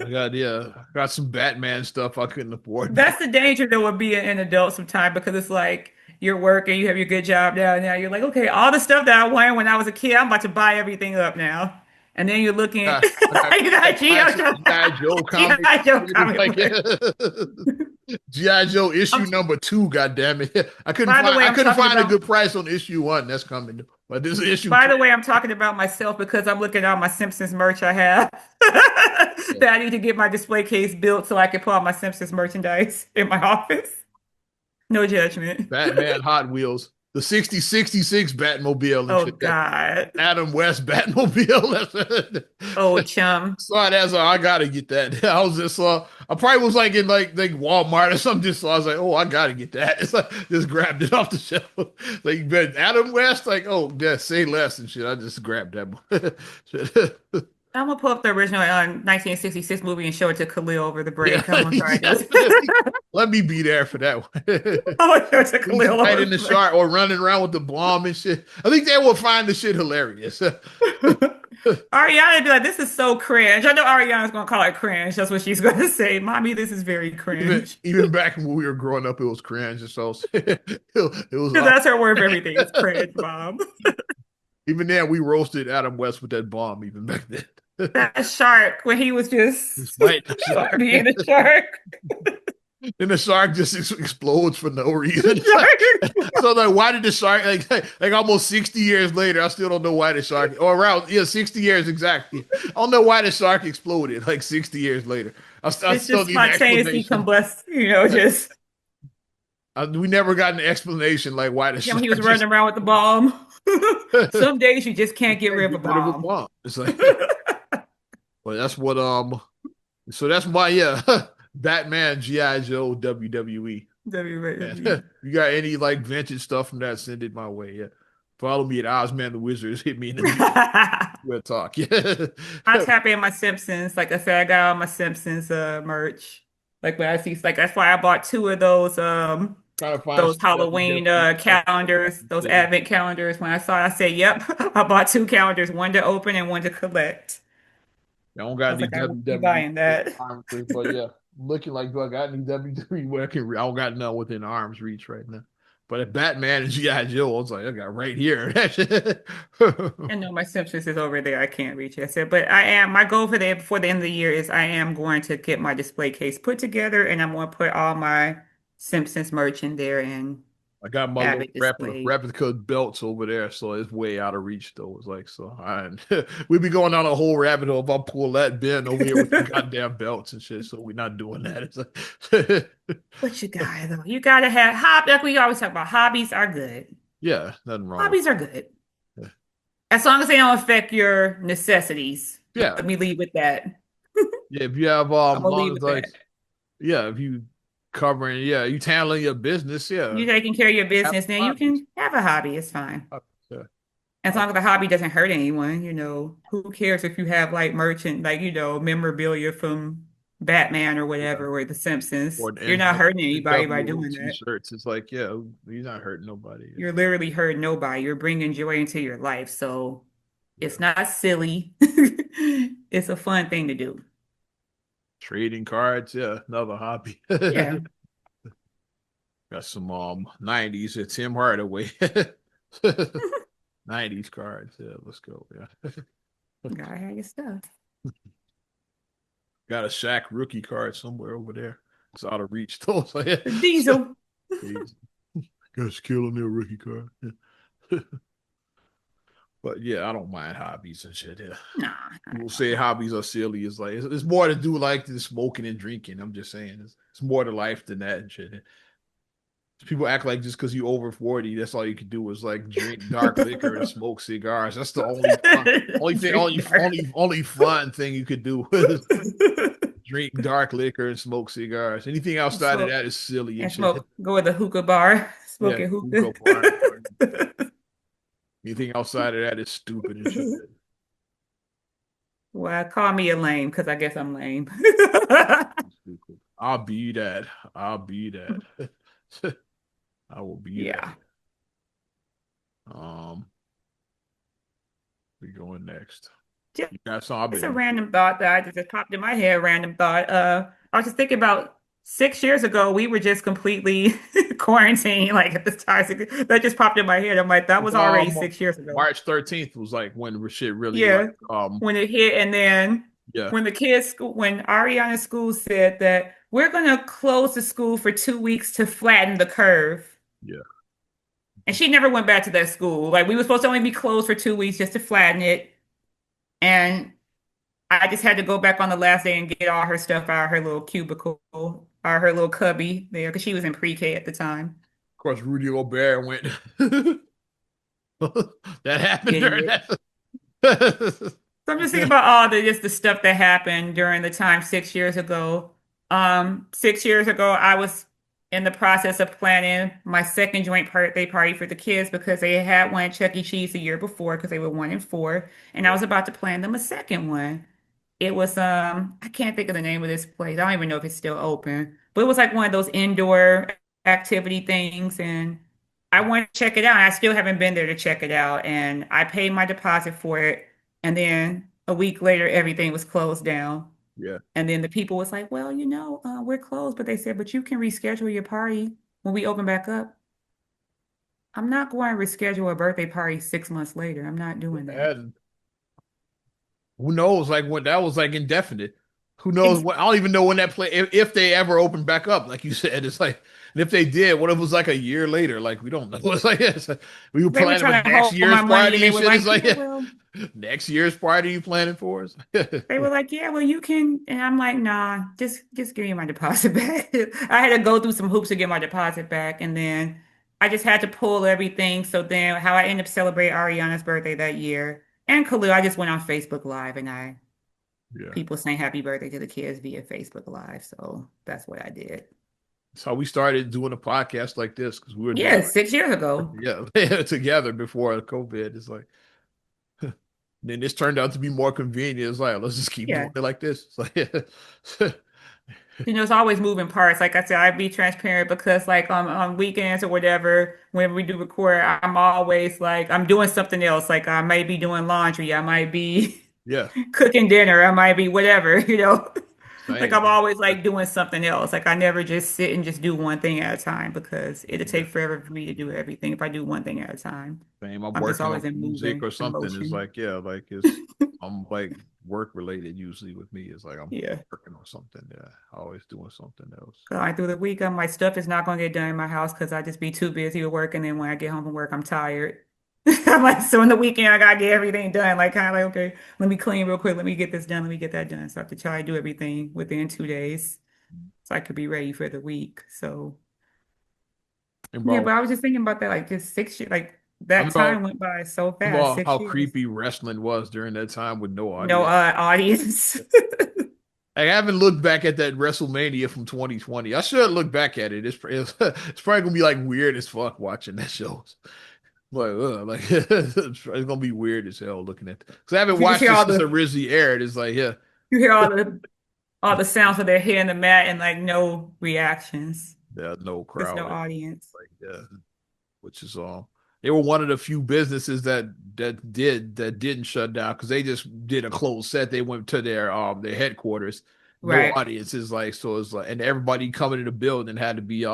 I got some Batman stuff I couldn't afford back. That's the danger that would be an adult sometime because it's like you're working, you have your good job now, and now you're like, okay, all the stuff that I wanted when I was a kid, I'm about to buy everything up now. And then you're looking, I got you got G.I. classic Joe, G.I. Joe comics. G.I. Joe It's comic like, book. G.I. Joe issue I'm, number 2, God damn it. by the way, I I'm couldn't talking find a about good price on issue 1 that's coming. But this is issue By 2. the way, I'm talking about myself because I'm looking at all my Simpsons merch I have Yeah. that I need to get my display case built so I can put all my Simpsons merchandise in my office. No judgment. Batman Hot Wheels. The 6066 Batmobile and Oh shit. That God. Adam West Batmobile. Oh chum. Saw it as I gotta get that. I was just I probably was like in like Walmart or something. Just so I was like, oh, I gotta get that. It's like just grabbed it off the shelf. Like, but Adam West, like, oh yeah, say less and shit. I just grabbed that. I'm gonna pull up the original 1966 movie and show it to Khalil over the Yeah, break. I'm gonna try yeah. this. Let me be there for that one. I'm gonna show it to He's Khalil over fighting the the break. shark or running around with the bomb and shit. I think they will find the shit hilarious. Ariana would be like, this is so cringe. I know Ariana's gonna call it cringe. That's what she's gonna say. Mommy, this is very cringe. Even back when we were growing up, it was cringe. So it was Because that's her word for everything. It's cringe, mom. even then we roasted Adam West with that bomb even back then. That shark when he was just Despite the shark. being a shark. And the shark just explodes for no reason. Shark. So like, why did the shark like almost 60 years later? I still don't know why the shark, or around 60 years exactly. I don't know why the shark exploded like 60 years later. I It's still just need an spontaneously explanation. combust, just We never got an explanation like why the when shark he was running just around with the bomb. can't Some days you just can't get rid of a get rid of a bomb. bomb. It's like, well, that's what So that's why Batman, GI Joe, WWE. WWE. Man, you got any like vintage stuff from that? Send it my way. Yeah, follow me at Ozman the Wizards. Hit me in the we'll talk. Yeah, I tap in my Simpsons. Like I said, I got all my Simpsons merch. Like when I see, like that's why I bought two of trying to find those some Halloween WWE calendars, those advent calendars. When I saw it, I said, "Yep, I bought two calendars, one to open and one to collect." I don't I got was any like, I will be WWE buying that. arms reach, but yeah, looking like do I got any WWE where I don't got none within arm's reach right now. But at Batman and GI Joe, I was like, I got right here. I know my Simpsons is over there. I can't reach it. I said, but I am. My goal for the before the end of the year is I am going to get my display case put together, and I'm going to put all my Simpsons merch in there and I got my have little it displayed. replica belts over there, so it's way out of reach though. It's like so we'd be going down a whole rabbit hole if I pull that bin over here with the goddamn belts and shit. So we're not doing that. It's like But you got though. You gotta have like we always talk about. Hobbies are good. yeah, nothing wrong with Hobbies are good that. as long as they don't affect your necessities. Yeah. Let me leave with that. Yeah, if you have I'm gonna long leave as with like that. yeah, if you covering you handling your business, yeah. You taking care of your Have business, then you hobbies. can have a hobby. It's fine. Yeah. As long as the hobby doesn't hurt anyone, who cares if you have like merchant, like, memorabilia from Batman or Yeah. whatever, or The Simpsons. Or the You're not hurting anybody by NWO doing that. t-shirts. It's like, yeah, you're not hurting nobody. You're literally hurting nobody. You're bringing joy into your life. So Yeah. it's not silly. It's a fun thing to do. Trading cards, yeah, another hobby. Yeah. Got some 90s at Tim Hardaway. 90s cards. Yeah, let's go. Yeah. Gotta have your stuff. Got a Shaq rookie card somewhere over there. It's out of reach though. So, yeah. The Diesel. Got a skill on their rookie card. Yeah. But yeah, I don't mind hobbies and shit. Yeah. Nah, People say hobbies are silly. It's like it's more to do like the smoking and drinking. I'm just saying it's more to life than that and shit. People act like just because you over 40, that's all you can do is like drink dark liquor and smoke cigars. That's the only fun thing you could do is drink dark liquor and smoke cigars. Anything outside of that is silly and and shit. smoke. Go with the hookah bar. Yeah, Smoking hookah hookah. bar. Anything outside of that is stupid and shit. Well, call me a lame because I guess I'm lame. Stupid. I'll be that. I'll be that. I will be that. Yeah. Um, we going next. Just You got some? I've a been. random thought that I just popped in my head, random thought. I was just thinking about 6 years ago, we were just completely quarantined, like at the time. That just popped in my head. I'm like, that was already Um, 6 years ago. March 13th was like when the shit really like Yeah. When it hit, and then yeah, when the kids school, when Ariana's school said that we're gonna close the school for 2 weeks to flatten the curve. yeah, And she never went back to that school. Like we were supposed to only be closed for 2 weeks just to flatten it. And I just had to go back on the last day and get all her stuff out of her little cubicle or her little cubby there because she was in pre-K at the time. of course Rudy Gobert went. That happened during Idiot. that. So I'm just thinking about all the just the stuff that happened during the time 6 years ago. 6 years ago, I was in the process of planning my second joint birthday party for the kids because they had one at Chuck E. Cheese the year before because they were 1 and 4, and I Yeah, was about to plan them a second one. It was I can't think of the name of this place. I don't even know if it's still open, but it was like one of those indoor activity things, and I wanted to check it out. I still haven't been there to check it out, and I paid my deposit for it, and then a week later, everything was closed down. yeah. And then the people was like, well, we're closed, but they said, but you can reschedule your party when we open back up. I'm not going to reschedule a birthday party 6 months later. I'm not doing that. And who knows? Like when that was like indefinite. Who knows Ex what? I don't even know when that play if they ever open back up. Like you said, it's like, and if they did, what if it was like a year later? Like we don't know. It's like we were They were planning for trying to next hold year's my money, and party they and were shit. It's like, like yeah, well, next year's party you planning for us? they were like, yeah, well, you can. And I'm like, nah, just give me my deposit back. I had to go through some hoops to get my deposit back, and then I just had to pull everything. So then, how I ended up celebrating Ariana's birthday that year and Khalil, I just went on Facebook Live, and I Yeah. people saying happy birthday to the kids via Facebook Live. So that's what I did. That's how we started doing a podcast like this because we were doing Yeah, 6 years ago. yeah together before COVID. It's like then this turned out to be more convenient. It's like let's just keep doing Yeah. it like this. It's like It's always moving parts. Like I said, I'd be transparent because like on weekends or whatever, when we do record, I'm always like I'm doing something else. Like I might be doing laundry, I might be yeah, cooking dinner, I might be whatever. Like same. I'm always like doing something else. Like I never just sit and just do one thing at a time because it'll Yeah, take forever for me to do everything if I do one thing at a time. same. I'm I'm just working on always in music or moving in something. It's motion. like yeah, like it's I'm like work related usually with me. It's like I'm Yeah. working on something. Yeah, always doing something else. Going through the week, my stuff is not going to get done in my house because I just be too busy with work. And then when I get home from work, I'm tired. I'm like, so in the weekend, I got to get everything done. Like, kind of like, okay, let me clean real quick. Let me get this done. Let me get that done. So I have to try to do everything within 2 days so I could be ready for the week. So, And yeah, bro, but I was just thinking about that, like, just 6 years, like, I'm that about time went by so I'm fast, about six how years. creepy wrestling was during that time with no No audience. audience. I haven't looked back at that WrestleMania from 2020. I should look back at it. It's probably gonna be like weird as fuck watching that show. Like it's gonna be weird as hell looking at because I haven't You just watched hear it all since it the, originally aired. It's like yeah, you hear all the sounds of their head in the mat and like no reactions. there's no Just no crowd. audience. Like yeah, which is they were one of the few businesses that didn't shut down because they just did a closed set. They went to their headquarters, no Right. audience. Is like so it's like and everybody coming to the building had to be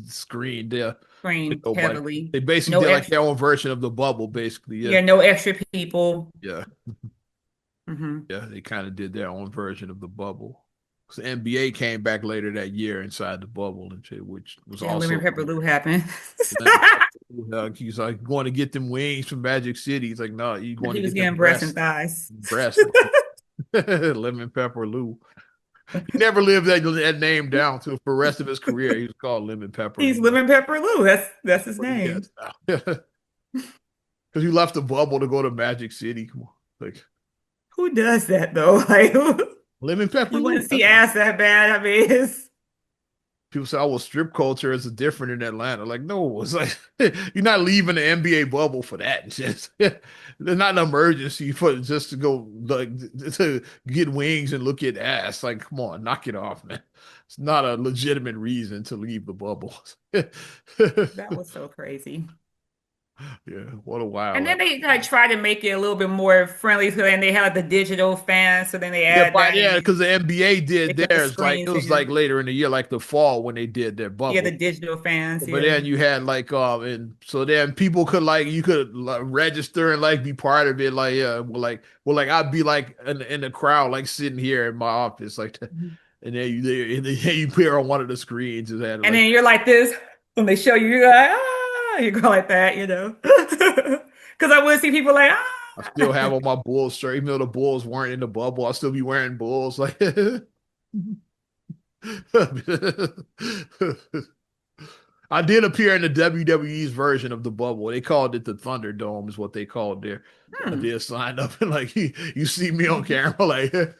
screened there. Screen Nobody. heavily. They basically No did like extra, their own version of the bubble, basically. Yeah, yeah, no extra people. yeah, Hmm. yeah. They kind of did their own version of the bubble. So NBA came back later that year inside the bubble and shit, which was Then Lemon also Pepper Lou happened. he's like going to get them wings from Magic City. He's like, no, you going He to was get them getting breasts and breasts, thighs. breasts, lemon pepper Lou. He never lived that name down to for the rest of his career. He was called Lemon Pepper He's Lou. Lemon Pepper Lou. That's his What he name. gets now. Because you left the bubble to go to Magic City. Come on, like Who does that though? Like Lemon Pepper you want Lou. to see That's all. ass that bad? I mean, it's people say, "Oh, well, strip culture is different in Atlanta." Like, no, it's like you're not leaving the NBA bubble for that. Just there's not an emergency for just to go like to get wings and look at ass. Like, come on, knock it off, man. It's not a legitimate reason to leave the bubble. That was so crazy. Yeah, what a And wild. then they like try to make it a little bit more friendly. So then they have like, the digital fans. So then they Yeah, add but that yeah, in. because the NBA They did put the theirs like it screens was like in. later in the year, like the fall when they did their Yeah, the bubble. digital fans. But Yeah. then you had like and so then people could like you could like, register and like be part of it. Like like I'd be like in the crowd like sitting here in my office like that. Mhm. And then then you appear on one of the screens and had And like then you're like this when they show you. You're like, ah, you go like that, you know. Because I would see people like, I still have ah. on my Bulls shirt, even though the Bulls weren't in the bubble. I still be wearing Bulls like. I did appear in the WWE's version of the bubble. They called it the Thunderdome, is what they called there. I Hmm. did sign up and like you see me on camera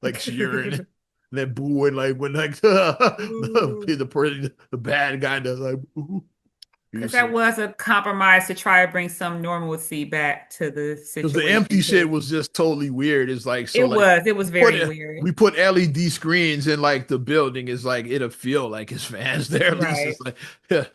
like cheering and then booing like when like Ooh. the bad guy does like boo. You Because that see. was a compromise to try to bring some normalcy back to the Because the empty situation. shit 'Cause was just totally weird. It's like so it like was, it was put very it, weird. we put LED screens in like the building. It's like it'll feel like it's fans there. At least Right. it's like yeah.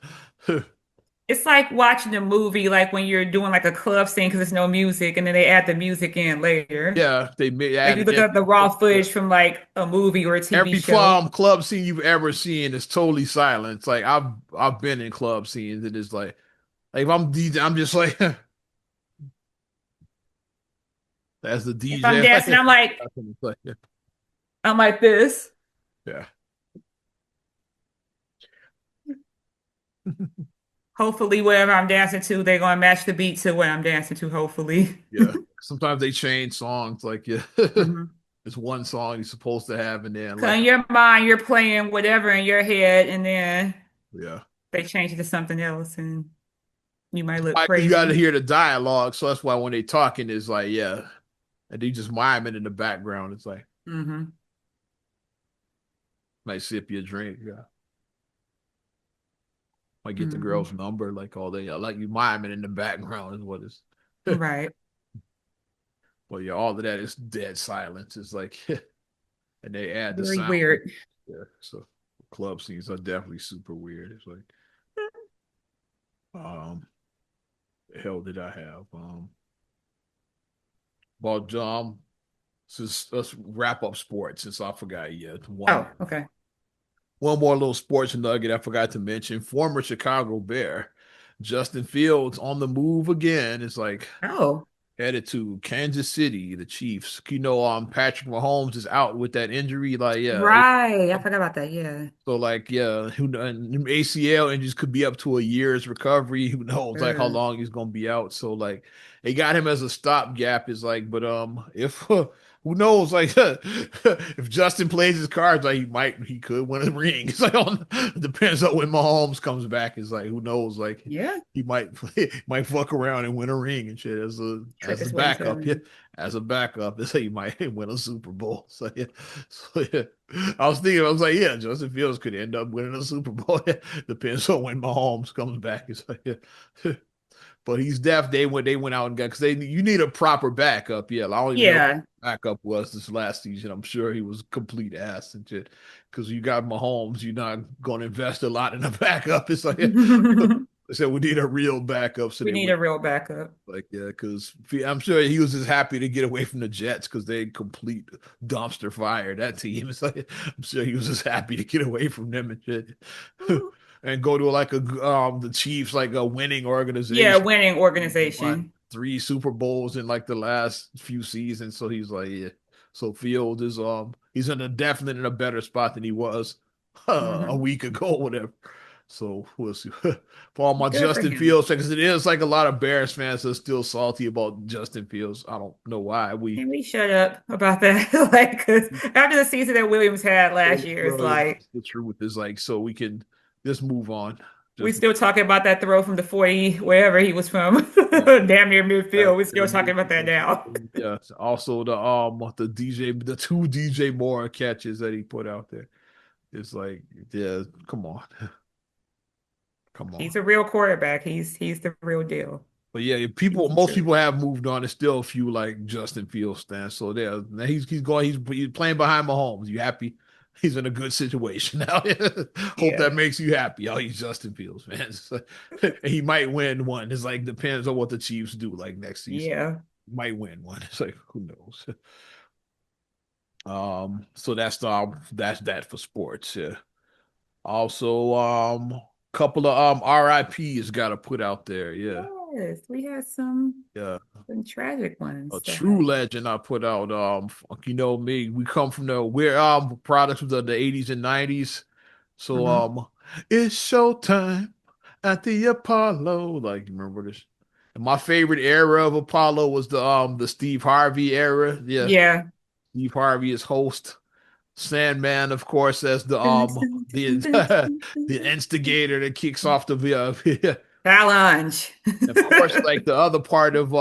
It's like watching a movie, like when you're doing like a club scene because there's no music, and then they add the music in later. Yeah, they made Like you added look it. at the raw footage from like a movie or a TV Every show. club scene you've ever seen is totally silent. It's like I've been in club scenes and it's like if I'm DJ, I'm just like as the If I'm DJ dancing, like, I'm like this. yeah. Hopefully, whatever I'm dancing to, they're gonna match the beat to what I'm dancing to, hopefully. Yeah. Sometimes they change songs like yeah. hmm It's one song you're supposed to have and then Cause like in your mind, you're playing whatever in your head, and then yeah. they change it to something else, and you might look Because you got to crazy. hear the dialogue, so that's why when they talking is like yeah, and they just miming in the background. It's hmm like sip your drink. Yeah. Might get the hmm girl's number, like all day. I like you miming in the background is what it's. Right. Well, yeah, all of that is dead silence. It's like, and they add the Very sound. weird. Yeah, so club scenes are definitely super weird. It's like, the hell did I have? Well, since let's wrap up sports since I forgot yet. Oh, okay. One more little sports nugget I forgot to mention. Former Chicago Bear, Justin Fields on the move again. It's like Oh, headed to Kansas City, the Chiefs. You know, Patrick Mahomes is out with that injury. Like, yeah. right. I forgot about that. Yeah. So, like, yeah, who and ACL injuries could be up to a year's recovery. Who knows, like, how Uh, long he's gonna be out? So, like, they got him as a stopgap. Is like, but if who knows, like, if Justin plays his cards, like, he could win a ring. It's like, it depends on when Mahomes comes back. It's like, who knows, like, yeah. he might might fuck around and win a ring and shit Trick as a his way into that backup. Yeah, ring. as a backup, this how you might win a Super Bowl. So yeah, so yeah. I was thinking, I was like, yeah, Justin Fields could end up winning a Super Bowl. Depends on when Mahomes comes back. It's like, yeah. But he's deaf. They went out and got because you need a proper backup. Yeah, I don't even know Yeah. what backup was this last season. I'm sure he was complete ass and shit. Because you got Mahomes, you're not going to invest a lot in a backup. It's like they said we need a real backup, so We they need went a real backup. like yeah, because I'm sure he was just happy to get away from the Jets because they complete dumpster fire that team. It's like I'm sure he was just happy to get away from them and shit, and go to like the Chiefs, like a winning Yeah, organization. winning Won organization. 3 Super Bowls in like the last few seasons, so he's like yeah. So Field is he's in a definitely in a better spot than he was a hmm week ago, whatever. So we'll see. For all my Good for Justin him. Fields, because it is like a lot of Bears fans are still salty about Justin Fields. I don't know why. Can we shut up about that? Like, 'cause after the season that Williams had last year, it's Well, yeah, like the truth is like, so we can just move on. we Just still talking about that throw from the 40, wherever he was from, yeah, damn near midfield. We're still talking about that now. yeah. Also the DJ, the two DJ Moore catches that he put out there. It's like, yeah, come on, come on. He's a real quarterback. He's the real deal. But yeah, He's the most truth. people have moved on. There's still a few like Justin Fields stands. So there, now he's going. He's playing behind Mahomes. You happy? He's in a good situation now. Hope that Yeah. makes you happy. Oh, he's Justin Fields, man. He might win one. It's like depends on what the Chiefs do like next season. Yeah. Might win one. It's like who knows. So that's that for sports. Yeah. Also, couple of RIPs got to put out there. Yeah. Yes. We had Yeah. some tragic A ones that true happened. legend I put out. You know me. We come from we're products of the 80s and 90s. So Hmm. it's showtime at the Apollo. Like you remember this? And my favorite era of Apollo was the Steve Harvey era. Yeah. Yeah. Steve Harvey is host. Sandman, of course, as Dun, dun, the dun, dun, dun, the dun. instigator that kicks off the Challenge. of course, like the other part of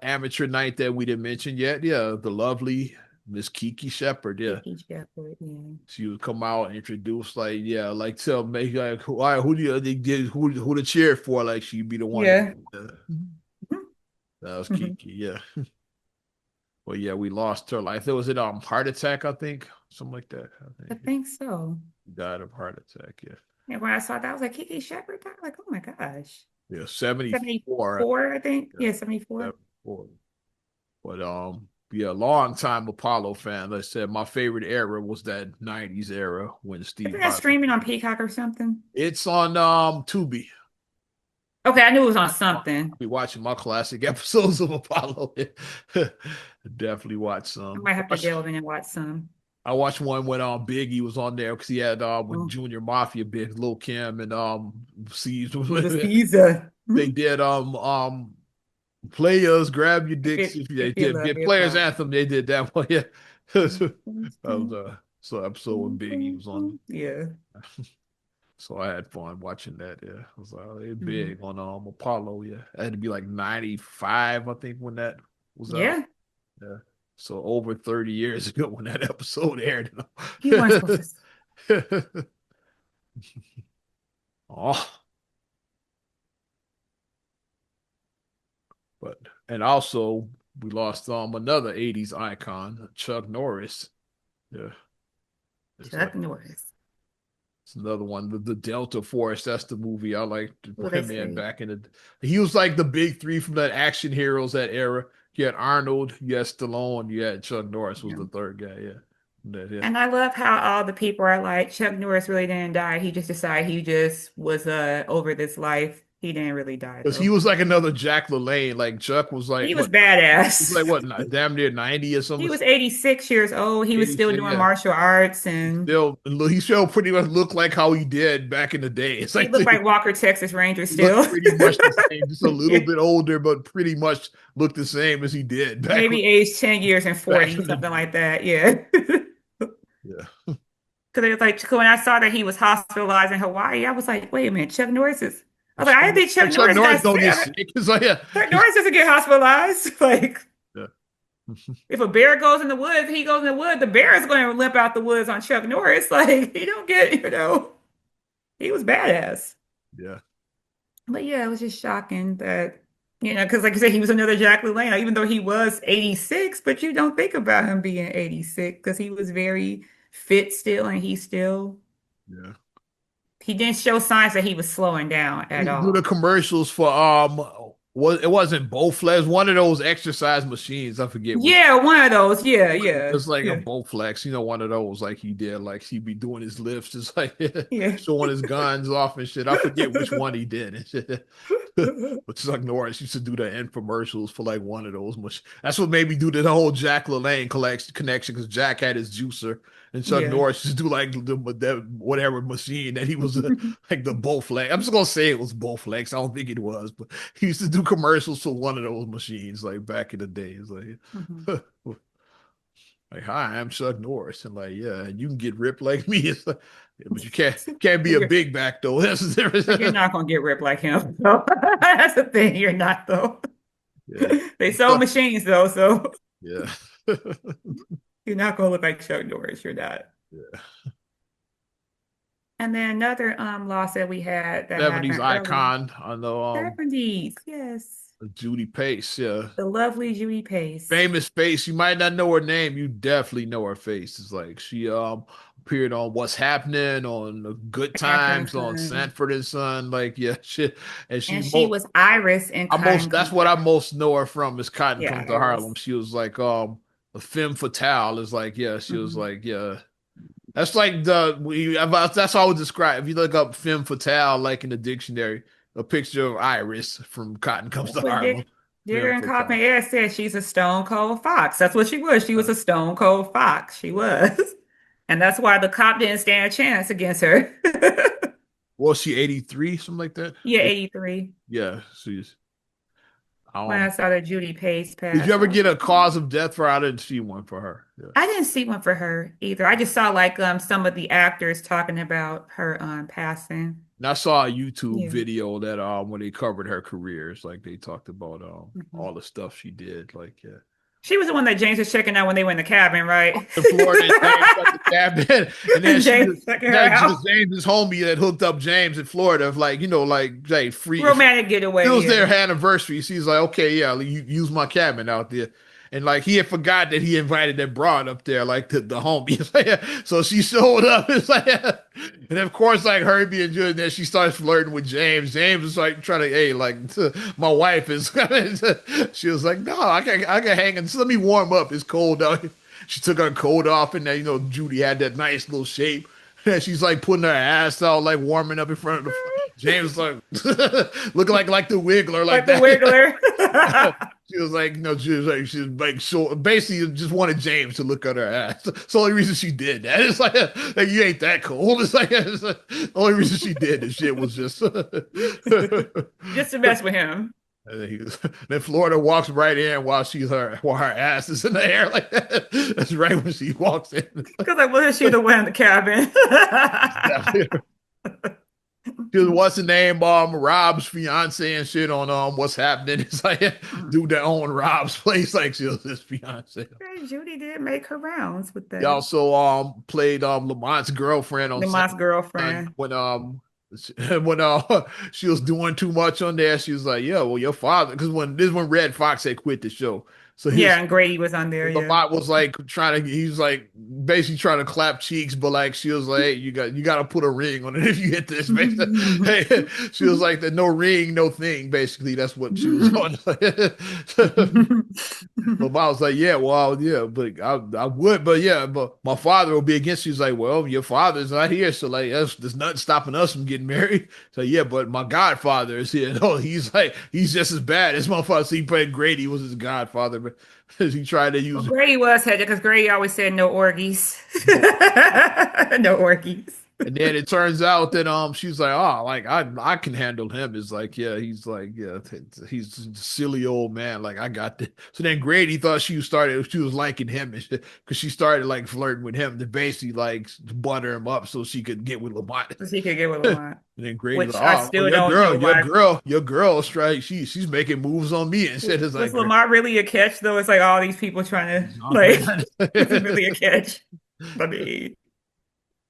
Amateur Night that we didn't mention yet, yeah, the lovely Miss Kiki Shepard, yeah. Kiki Shepard, yeah. She would come out and introduce like, yeah, like tell me like who, all right, who do you they did who to cheer for? Like she'd be the one Yeah. that was Mhm. Kiki, yeah. Well, yeah, we lost her life. There was it heart attack, I think, something like that. I I think think so. she died of heart attack, yeah. And when I saw that, I was like, Kiki Shepard died? Like, oh my gosh. Yeah, 74. 74, I think. Yeah, Yeah, 74. 74. But yeah, long time Apollo fan. Like I said, my favorite era was that 90s era when I Steve think that's Harvey. streaming on Peacock or something. It's on Tubi. Okay, I knew it was on I'll something. be watching my classic episodes of Apollo. Definitely watch I some. might have to delve in and watch some. I watched one when Biggie was on there because he had with Oh, Junior Mafia, Big Lil Kim and Seeds. the Caesar. They did Players Grab Your Dicks. They If you did love hip Players hop. Anthem. They did that one. Yeah, that was so episode when Biggie was on. Yeah. So I had fun watching that. Yeah, I was like, oh, they Mhm. big on Apollo. Yeah, it had to be like 95, I think, when that was out. Yeah. Yeah, so over 30 years ago when that episode aired. You weren't supposed Oh, but and also we lost another 80s icon, Chuck Norris. Yeah, to it's Chuck like Norris. it's another one. The Delta Force. That's the movie I like to What put they him in say. back in the. He was like the big three from that action heroes that era. You had Arnold, you had Stallone, you had Chuck Norris was Yeah. the third guy. Yeah, yeah. And I love how all the people are like, Chuck Norris really didn't die. He just decided he just was over this life. He didn't really die Because he though. was like another Jack LaLanne. Like Chuck was like He was what? He's badass. like what? Damn near 90 or He something. was 86 years old. He was 80, still doing yeah. martial arts and He still pretty much looked like how he did back in the day. It's he like looked like Walker, Texas Ranger he looked still. pretty much the same, just a little Yeah. bit older, but pretty much looked the same as he did Maybe aged 10 years and back 40, in the something day. like that. Yeah. Yeah. Because it was like when I saw that he was hospitalized in Hawaii, I was like, wait a minute, Chuck Norris is. I was like, I didn't think Chuck And Chuck Norris Norris got don't sick. get sick. It's like, yeah. Chuck Norris doesn't get hospitalized. Like, Yeah. if a bear goes in the woods, he goes in the woods, the bear is going to limp out the woods on Chuck Norris. Like, he don't get, he was badass. Yeah. But yeah, it was just shocking that, because like you said, he was another Jack LaLanne, even though he was 86, but you don't think about him being 86 because he was very fit still and Yeah. he didn't show signs that he was slowing down He at used to do the all. commercials for it wasn't Bowflex, one of those exercise machines. I forget which. Yeah, one of those. Yeah, yeah, It's like a yeah, Bowflex, one of those like he did. Like he'd be doing his lifts, just like yeah. showing his guns off and shit. I forget which one he did and shit. But Chuck Norris used to do the infomercials for like one of those. That's what made me do the whole Jack LaLanne connection because Jack had his juicer and Chuck Yeah. Norris used to do like the whatever machine that he was like the Bowflex. I'm just gonna say it was Bowflex. I don't think it was, but he used to do commercials for one of those machines like back in the days. Like, Mhm. like hi, I'm Chuck Norris, and like yeah, you can get ripped like me. It's like, yeah, but you can't be But a big back though. That's the you're difference. not gonna get ripped like him. So that's the thing. You're not though. Yeah. They sold machines though, so Yeah. you're not gonna look like Chuck Norris. You're not. Yeah. And then another loss that we had that 70s happened early. icon on the 70s, yes. Judy Pace, yeah. The lovely Judy Pace. Famous face. You might not know her name. You definitely know her face. It's like she appeared on What's Happening, on the Good Sanford and Times, on Son. Sanford and Son. Like, yeah, she and And she she most was Iris in I Cotton most that's Comes what to I most know her from is Cotton Yeah, Comes to Iris. Harlem. She was like a femme fatale. Is like, yeah, she was Mhm. like, yeah. That's like that's how I would describe. If you look up femme fatale, like in the dictionary, a picture of Iris from Cotton Comes to But Harlem. Digger Femme and Kaufman fatale. Air said she's a stone cold fox. That's what she was. She was a stone cold fox. She was. And that's why the cop didn't stand a chance against her. Was she 83, something like that? Yeah, 83. Yeah, she's When I um. saw that Judy Pace Did you pass, ever I was get a like, cause of death for her? I didn't see one for her. Yeah. I didn't see one for her either. I just saw like some of the actors talking about her passing. And I saw a YouTube Yeah. video that when they covered her careers, like they talked about Mhm. all the stuff she did. Like, yeah. She was the one that James was checking out when they were in the cabin, right? In Florida, James got the cabin, and then And she James was was checking her that out. James's homie that hooked up James in Florida, like like free. Romantic It getaway, was their yeah. anniversary. She's like, okay, yeah, you use my cabin out there. And like he had forgot that he invited that broad up there, like the homie. So she showed up. It's like, and of course, like her being good, then she starts flirting with James. James is like trying to, hey, like my wife is. She was like, no, I can hang and let me warm up. It's cold out. She took her coat off, and then Judy had that nice little shape. And she's like putting her ass out, like warming up in front of the. James like looking like the Wiggler, like Like the that. Wiggler. She was like, she was like, so basically just wanted James to look at her ass. It's the only reason she did that. It's like you ain't that cool. It's like the only reason she did this shit was just. Just to mess with him. And then Florida walks right in while her ass is in the air like that. That's right when she walks in. Because like, wasn't she the one in the cabin? Because what's the name? Rob's fiance and shit on What's Happening. It's like dude that owned Rob's place, like she was his fiance. Okay, Judy did make her rounds with He that. also played Lamont's girlfriend on Lamont's Son girlfriend. when when she was doing too much on there. She was like, "Yeah, well, your father," because when Red Fox had quit the show, so he Yeah, was and Grady was on there, yeah. Lamont was like he's like basically trying to clap cheeks, but like she was like, hey, you got to put a ring on it if you hit this. Hey, she was like, the no ring, no thing. Basically, that's what she was on. Lamont was like, yeah, well, yeah, but I would, but yeah, but my father will be against you. He's like, well, your father's not here, so like, there's nothing stopping us from getting married. So yeah, but my godfather is here. No, he's just as bad as my father. So he played Grady was his godfather, but he tried to Well, use Grady was headed because Grady always said no orgies. No orgies. And then it turns out that she's like, oh, like I can handle him. It's like, yeah, he's like, yeah, he's a silly old man. Like I got this. So then Grady thought she was liking him because she started like flirting with him to basically like butter him up so she could get with Lamont. So she could get with And Lamont, then Grady's which like, I oh, well, still don't know why. your girl's right. She's making moves on me and shit. It's Was like, Lamont really a catch though? It's like all these people trying to oh, like, man. is he really a catch? I mean,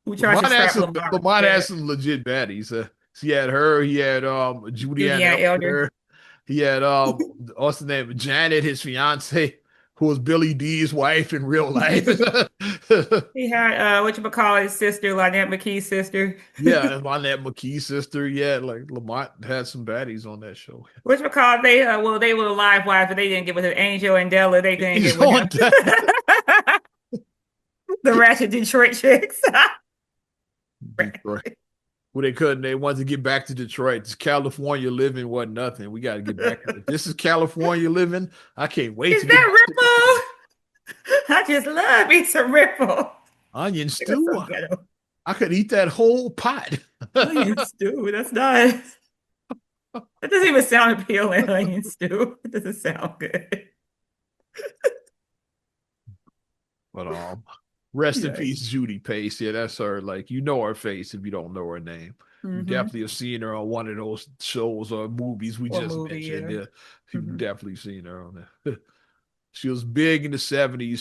who tries to Lamont had trap some Lamont like Lamont had that? some legit baddies. He had her. He had Julianne Julianne Elder. Elder. He had what's the name? Janet, his fiance, who was Billy D's wife in real life. He had his sister, Lynette McKee's sister. Yeah, and Lynette McKee's sister. Yeah, like Lamont had some baddies on that show. They were live wives, but they didn't get with him. Angel and Della, they didn't He's get with on him. that. The ratchet Detroit chicks. Detroit. Well, they couldn't. They wanted to get back to Detroit. This California living wasn't nothing. We got to get back. This is California living. I can't wait Is to get back that to Ripple? I just love me some Ripple. onion It was so stew. ghetto. I could eat that whole pot. Onion stew. That's not. That doesn't even sound appealing. Onion stew. It doesn't sound good. But rest in Yeah. peace, Judy Pace. Yeah, that's her. Like you know her face if you don't know her name. You Mm-hmm. definitely have seen her on one of those shows or movies we Or just movie, mentioned. yeah. Yeah, you've Mm-hmm. definitely seen her on there. She was big in the 70s.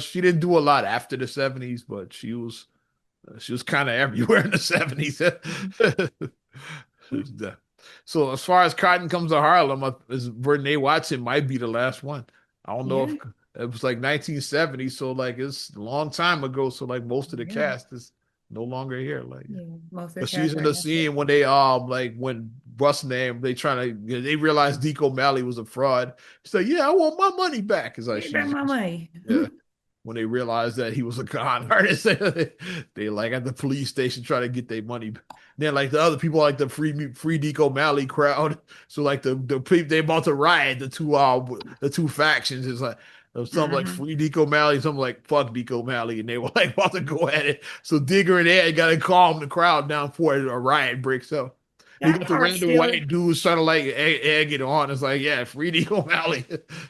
She didn't do a lot after the 70s, but she was She was kind of everywhere in the 70s. So as far as Cotton Comes to Harlem, Renee Watson might be the last one. I don't know if Yeah, it was like 1970, so like it's a long time ago. So like most of the yeah, cast is no longer here. Like, yeah. Most of the but she's cast in are the in the scene when they like when what's the name, they realized Deke O'Malley was a fraud. She's like, yeah, I want my money back. It's like Give back my money. yeah. When they realized that he was a con artist, they like at the police station trying to get their money back. Then like the other people, like the free Deke O'Malley crowd. So like the people they about to riot, the two factions is like something like Hmm. free Deke O'Malley, something like fuck Deke O'Malley, and they were like about to go at it. So Digger and Ed got to calm the crowd down before a riot breaks up. And you That got the part random still, white dudes trying to like egg it on. It's like, yeah, free Deke O'Malley.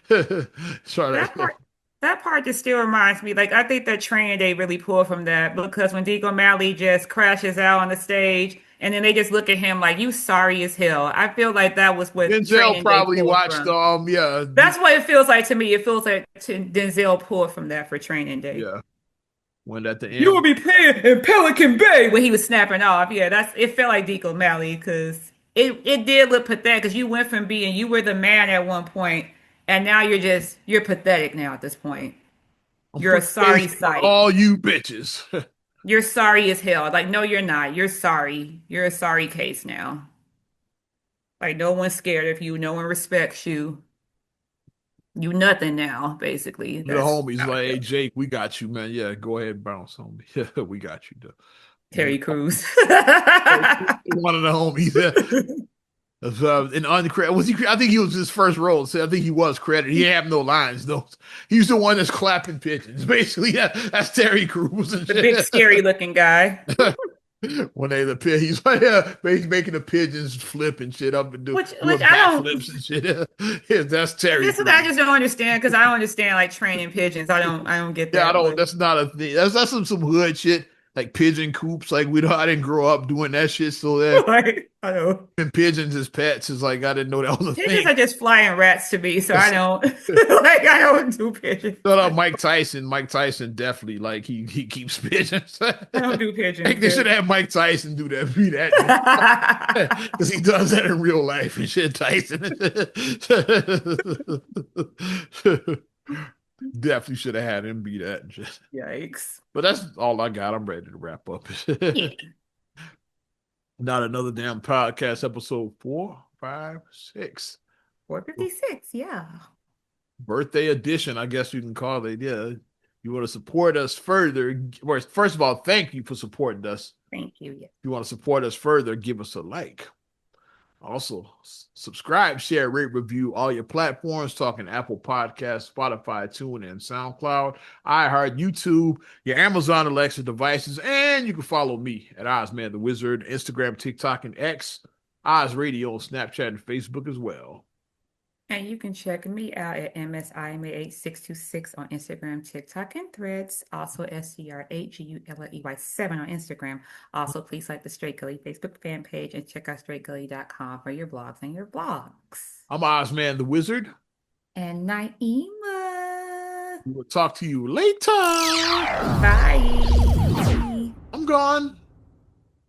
Trying that to part, that part just still reminds me. Like I think that Training Day really pulled from that because when Deke O'Malley just crashes out on the stage, and then they just look at him like you sorry as hell. I feel like that was what Denzel Training Day probably pulled watched from. yeah That's what it feels like to me. It feels like Denzel pulled from that for Training Day. yeah when at the You end will be playing in Pelican Bay when he was snapping off. Yeah, that's it felt like Deke O'Malley because it did look pathetic because you went from being you were the man at one point and now you're pathetic now at this point. I'm You're a putting case sorry on sight. all you bitches. You're sorry as hell. Like, no, you're not. You're sorry. You're a sorry case now. Like no one's scared of you. No one respects you. You nothing now, basically. The That's homies how I like, feel. hey Jake, we got you, man. Yeah, go ahead, bounce on me. Yeah, we got you. Though. Terry Crews. One of the homies. Yeah. In uncredited, was he? I think he was his first role. So I think he was credited. He had no lines though. He's the one that's clapping pigeons. Basically, yeah, that's Terry Crews and The big shit. scary looking guy. When they the pig, he's like, yeah, he's making the pigeons flip and shit up and Which doing I don't backflips and shit. Yeah, that's Terry this is I Crews. just don't understand because I don't understand like training pigeons. I don't get Yeah, I that. don't. But That's not a thing. That's some hood shit like pigeon coops. Like we don't. I didn't grow up doing that shit. So that like I don't and pigeons as pets is like I didn't know that was a pigeons thing. are just flying rats to me, so I don't like I don't do pigeons. Shout out Mike Tyson. Mike Tyson definitely like he keeps pigeons. I don't do Like pigeons. they should have Mike Tyson do that. Be that because he does that in real life and shit. Tyson definitely should have had him be that and shit. Yikes. But that's all I got. I'm ready to wrap up. Yeah. Not another damn podcast. Episode 4, 5, 6. 456, yeah. Birthday edition, I guess you can call it. Yeah. You want to support us further. First of all, thank you for supporting us. Thank you. Yeah. If you want to support us further, give us a like. Also, subscribe, share, rate, review all your platforms, talking Apple Podcasts, Spotify, TuneIn, SoundCloud, iHeart, YouTube, your Amazon Alexa devices, and you can follow me at Ozman the Wizard, Instagram, TikTok, and X, Oz Radio, Snapchat, and Facebook as well. And you can check me out at MSIMA8626 on Instagram, TikTok, and Threads. Also, SCR8GULLEY7 on Instagram. Also, please like the Straight Gully Facebook fan page and check out straightgully.com for your blogs and your blogs. I'm Ozman the Wizard. And Naima. We will talk to you later. Bye. I'm gone.